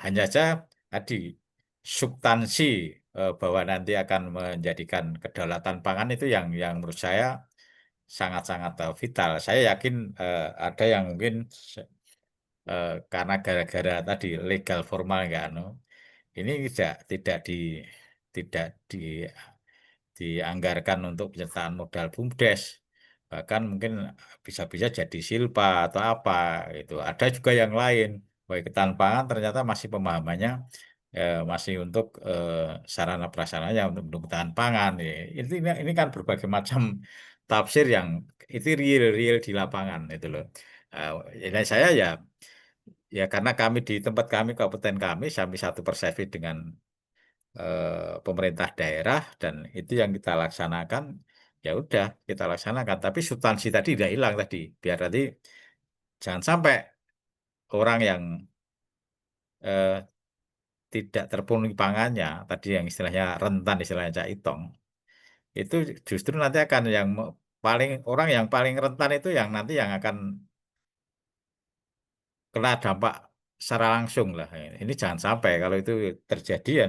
Hanya saja tadi substansi bahwa nanti akan menjadikan kedaulatan pangan itu yang menurut saya sangat-sangat vital. Saya yakin ada yang mungkin karena gara-gara tadi legal formal nggak ini tidak dianggarkan untuk penyertaan modal BUMDes. Bahkan mungkin bisa-bisa jadi silpa atau apa itu. Ada juga yang lain. Baik ketahanan pangan ternyata masih pemahamannya masih untuk sarana prasarananya untuk ketahanan pangan. Ya. Ini kan berbagai macam tafsir yang itu real di lapangan itu loh. Ini saya ya karena kami di tempat kami kabupaten kami satu persepsi dengan pemerintah daerah dan itu yang kita laksanakan ya udah kita laksanakan tapi substansi tadi tidak hilang tadi biar nanti jangan sampai orang yang eh, tidak terpenuhi pangannya tadi yang istilahnya rentan istilahnya Cak Itong itu justru nanti akan orang yang paling rentan itu yang nanti yang akan kena dampak secara langsung lah ini jangan sampai kalau itu terjadi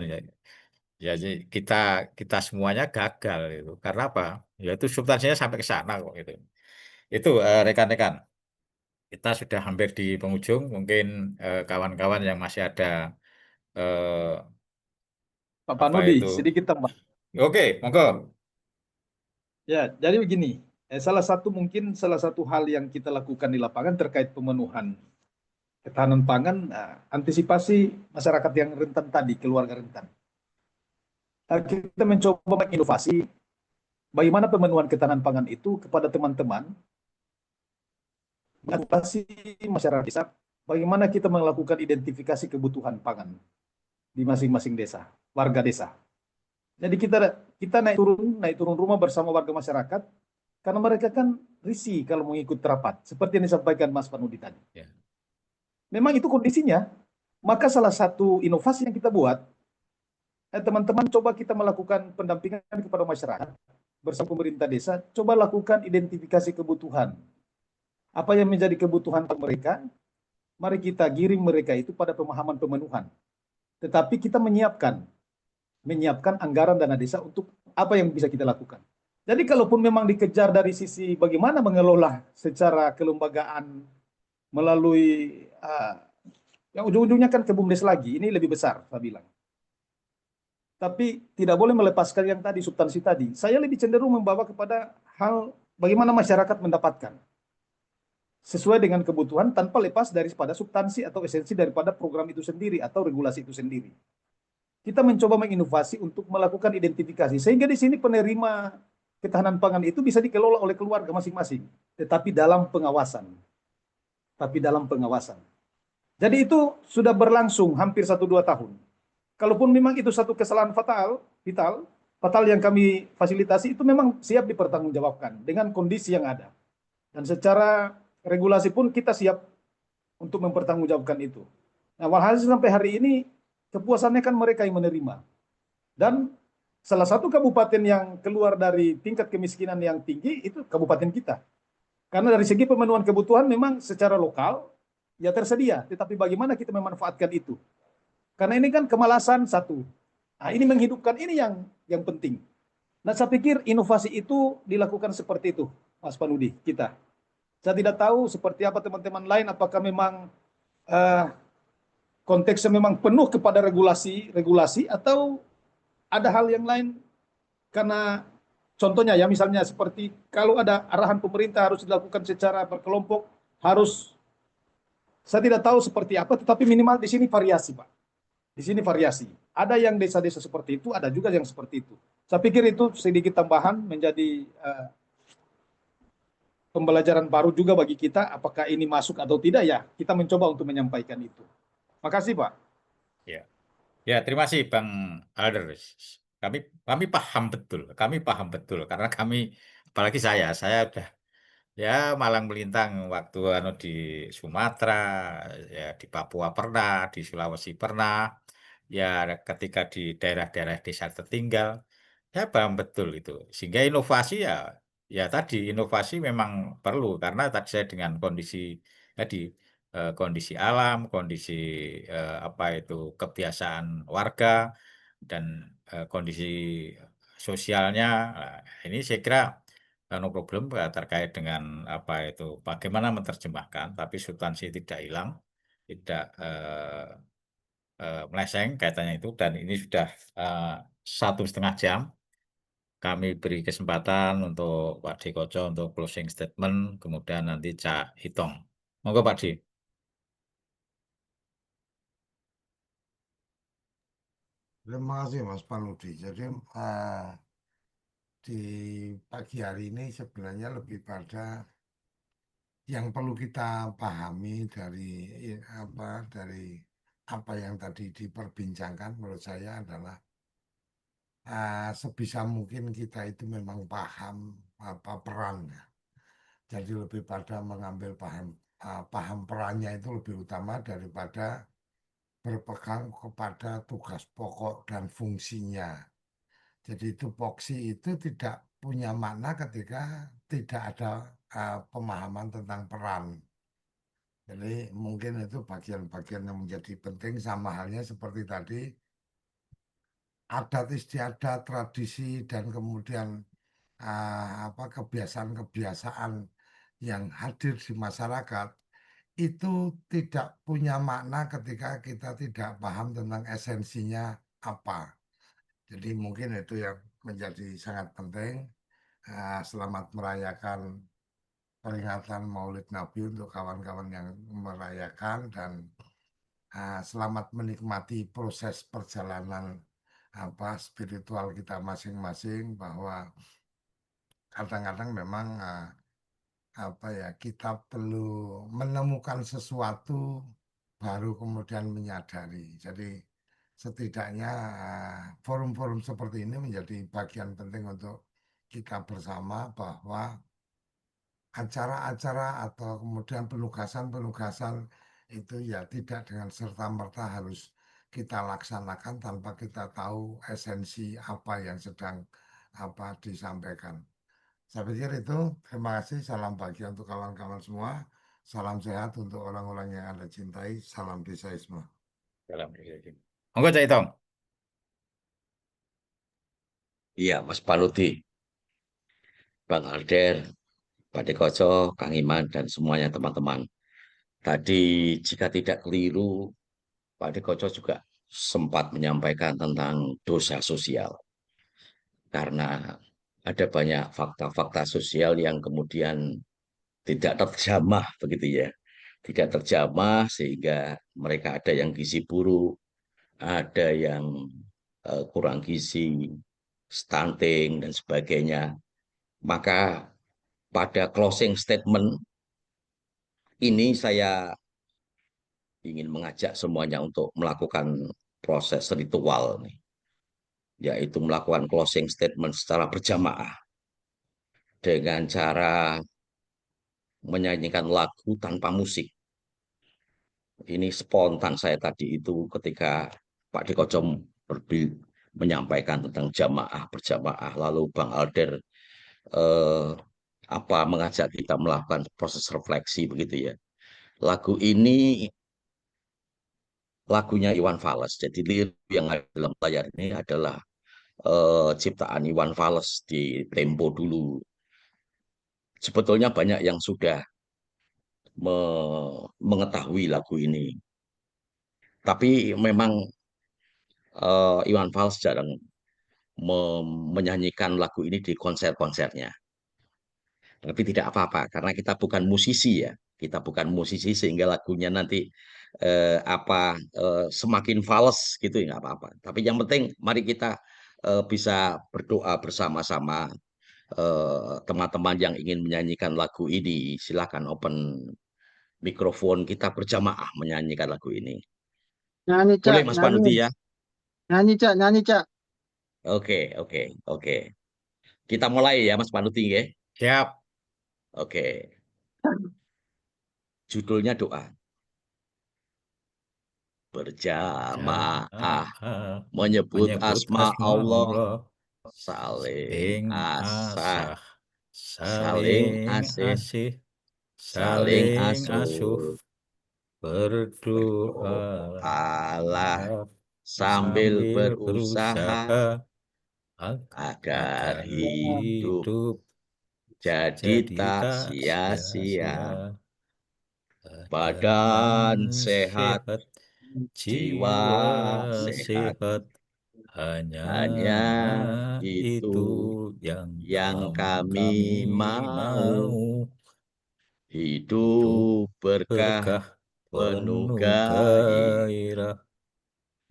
ya kita kita semuanya gagal itu. Karena apa? Ya itu substansinya sampai ke sana kok gitu. Itu rekan-rekan. Kita sudah hampir di penghujung. Mungkin kawan-kawan yang masih ada eh, Pak apa Panudi, itu? sedikit tambah. Oke, monggo. Ya, jadi begini, salah satu hal yang kita lakukan di lapangan terkait pemenuhan ketahanan pangan, antisipasi masyarakat yang rentan tadi, keluarga rentan. Kita mencoba menginovasi bagaimana pemenuhan ketahanan pangan itu kepada teman-teman, mengatasi masyarakat desa, bagaimana kita melakukan identifikasi kebutuhan pangan di masing-masing desa, warga desa. Jadi kita naik turun rumah bersama warga masyarakat karena mereka kan risih kalau mengikut rapat seperti yang disampaikan Mas Panudi tadi. Ya. Memang itu kondisinya. Maka salah satu inovasi yang kita buat, teman-teman coba kita melakukan pendampingan kepada masyarakat bersama pemerintah desa, coba lakukan identifikasi kebutuhan. Apa yang menjadi kebutuhan mereka, mari kita giring mereka itu pada pemahaman pemenuhan. Tetapi kita menyiapkan anggaran dana desa untuk apa yang bisa kita lakukan. Jadi kalaupun memang dikejar dari sisi bagaimana mengelola secara kelembagaan melalui yang ujung-ujungnya kan ke BUMDes lagi, ini lebih besar saya bilang. Tapi tidak boleh melepaskan yang tadi, substansi tadi. Saya lebih cenderung membawa kepada hal bagaimana masyarakat mendapatkan sesuai dengan kebutuhan tanpa lepas daripada substansi atau esensi daripada program itu sendiri atau regulasi itu sendiri. Kita mencoba menginovasi untuk melakukan identifikasi sehingga di sini penerima ketahanan pangan itu bisa dikelola oleh keluarga masing-masing, tetapi dalam pengawasan. Jadi itu sudah berlangsung hampir 1-2 tahun. Kalaupun memang itu satu kesalahan vital, hospital yang kami fasilitasi itu memang siap dipertanggungjawabkan dengan kondisi yang ada. Dan secara regulasi pun kita siap untuk mempertanggungjawabkan itu. Nah, walhasil sampai hari ini kepuasannya kan mereka yang menerima. Dan salah satu kabupaten yang keluar dari tingkat kemiskinan yang tinggi itu kabupaten kita. Karena dari segi pemenuhan kebutuhan memang secara lokal ya tersedia, tetapi bagaimana kita memanfaatkan itu? Karena ini kan kemalasan satu. Nah, ini menghidupkan ini yang penting. Nah, saya pikir inovasi itu dilakukan seperti itu, Mas Panudi, kita. Saya tidak tahu seperti apa teman-teman lain, apakah memang eh, konteksnya memang penuh kepada regulasi atau ada hal yang lain karena contohnya ya misalnya seperti kalau ada arahan pemerintah harus dilakukan secara berkelompok, harus saya tidak tahu seperti apa, tetapi minimal di sini variasi, Pak. Di sini variasi. Ada yang desa-desa seperti itu, ada juga yang seperti itu. Saya pikir itu sedikit tambahan menjadi pembelajaran baru juga bagi kita. Apakah ini masuk atau tidak ya? Kita mencoba untuk menyampaikan itu. Makasih, Pak. Ya, ya terima kasih Bang Alder. Kami kami paham betul karena kami apalagi saya udah ya malang melintang waktu di Sumatera, ya di Papua pernah, di Sulawesi pernah, ya ketika di daerah-daerah desa tertinggal, saya paham betul itu. Sehingga inovasi ya tadi inovasi memang perlu karena tadi saya dengan kondisi tadi kondisi alam, kondisi apa itu kebiasaan warga dan kondisi sosialnya. Nah, ini saya kira no problem terkait dengan apa itu bagaimana menerjemahkan, tapi substansi tidak hilang, tidak meleset kaitannya itu dan ini sudah 1,5 jam. Kami beri kesempatan untuk Pak D. Koco untuk closing statement, kemudian nanti Cak Hitong. Monggo Pak D. Terima kasih Mas Panudi. Jadi di pagi hari ini sebenarnya lebih pada yang perlu kita pahami dari apa yang tadi diperbincangkan menurut saya adalah sebisa mungkin kita itu memang paham apa perannya. Jadi lebih pada mengambil paham perannya itu lebih utama daripada berpegang kepada tugas pokok dan fungsinya. Jadi tupoksi itu tidak punya makna ketika tidak ada pemahaman tentang peran. Jadi mungkin itu bagian-bagian yang menjadi penting sama halnya seperti tadi adat istiadat, tradisi dan kemudian kebiasaan-kebiasaan yang hadir di masyarakat itu tidak punya makna ketika kita tidak paham tentang esensinya apa. Jadi mungkin itu yang menjadi sangat penting. Selamat merayakan peringatan Maulid Nabi untuk kawan-kawan yang merayakan dan selamat menikmati proses perjalanan spiritual kita masing-masing bahwa kadang-kadang memang kita perlu menemukan sesuatu baru kemudian menyadari. Jadi setidaknya forum-forum seperti ini menjadi bagian penting untuk kita bersama bahwa acara-acara atau kemudian penugasan-penugasan itu ya tidak dengan serta-merta harus kita laksanakan tanpa kita tahu esensi apa yang sedang disampaikan. Saya pikir itu, terima kasih, salam bahagia untuk kawan-kawan semua, salam sehat untuk orang-orang yang Anda cintai, salam desaisme. Monggo Cak Hitong. Iya, Mas Panudi, Bang Alder, Pak Dekoco, Kang Iman, dan semuanya teman-teman. Tadi jika tidak keliru, Pak Dekoco juga sempat menyampaikan tentang dosa sosial. Karena ada banyak fakta-fakta sosial yang kemudian tidak terjamah begitu ya. Tidak terjamah sehingga mereka ada yang gizi buruk, ada yang kurang gizi, stunting, dan sebagainya. Maka pada closing statement ini saya ingin mengajak semuanya untuk melakukan proses ritual nih. yaitu melakukan closing statement secara berjamaah dengan cara menyanyikan lagu tanpa musik. Ini spontan saya tadi itu ketika Pak Dikoco menyampaikan tentang jamaah berjamaah, lalu Bang Alder mengajak kita melakukan proses refleksi begitu ya. Lagu ini lagunya Iwan Fals. Jadi lirik yang ada dalam layar ini adalah ciptaan Iwan Fals di Tempo dulu. Sebetulnya banyak yang sudah mengetahui lagu ini. Tapi memang Iwan Fals jarang menyanyikan lagu ini di konser-konsernya. Tapi tidak apa-apa, karena kita bukan musisi ya. Kita bukan musisi sehingga lagunya nanti semakin fals gitu ya nggak apa-apa. Tapi yang penting mari kita bisa berdoa bersama-sama teman-teman yang ingin menyanyikan lagu ini. Silakan open mikrofon, kita berjamaah menyanyikan lagu ini. Nyanyi, Boleh Cak, Mas nyanyi. Panuti ya? Nyanyi, Cak, nyanyi, Cak. Oke. Kita mulai ya Mas Panuti ya. Siap. Oke. Judulnya doa. Berjamaah menyebut asma Allah, saling asah, saling asih, saling asuh, berdoa Allah sambil berusaha agar hidup jadi tak sia-sia. Badan sehat, jiwa sehat, hanya itu yang kami mau. Hidup berkah penuh gairah.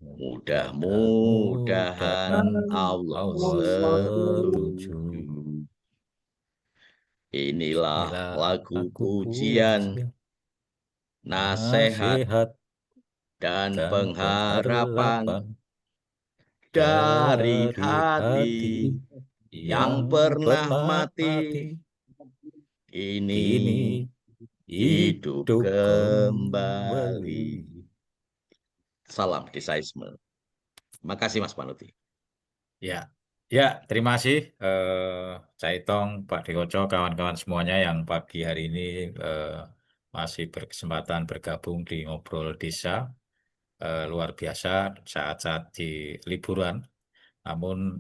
Mudah-mudahan Allah setuju. Inilah lagu pujian, nasihat dan pengharapan dari hati yang pernah mati. Ini hidup kembali. Salam Desaisme. Makasih Mas Panuti. Ya, terima kasih Caitong, Pak Dikoco, kawan-kawan semuanya yang pagi hari ini masih berkesempatan bergabung di Ngobrol Desa. Luar biasa saat-saat di liburan, namun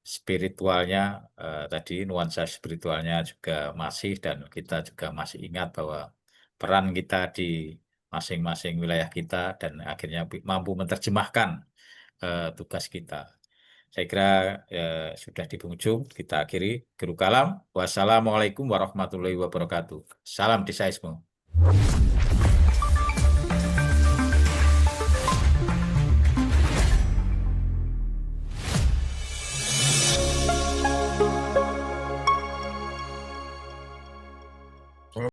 spiritualnya tadi nuansa spiritualnya juga masih, dan kita juga masih ingat bahwa peran kita di masing-masing wilayah kita dan akhirnya mampu menerjemahkan tugas kita. Saya kira sudah di penghujung, kita akhiri. Guru Kalam, wassalamualaikum warahmatullahi wabarakatuh. Salam Desaisme.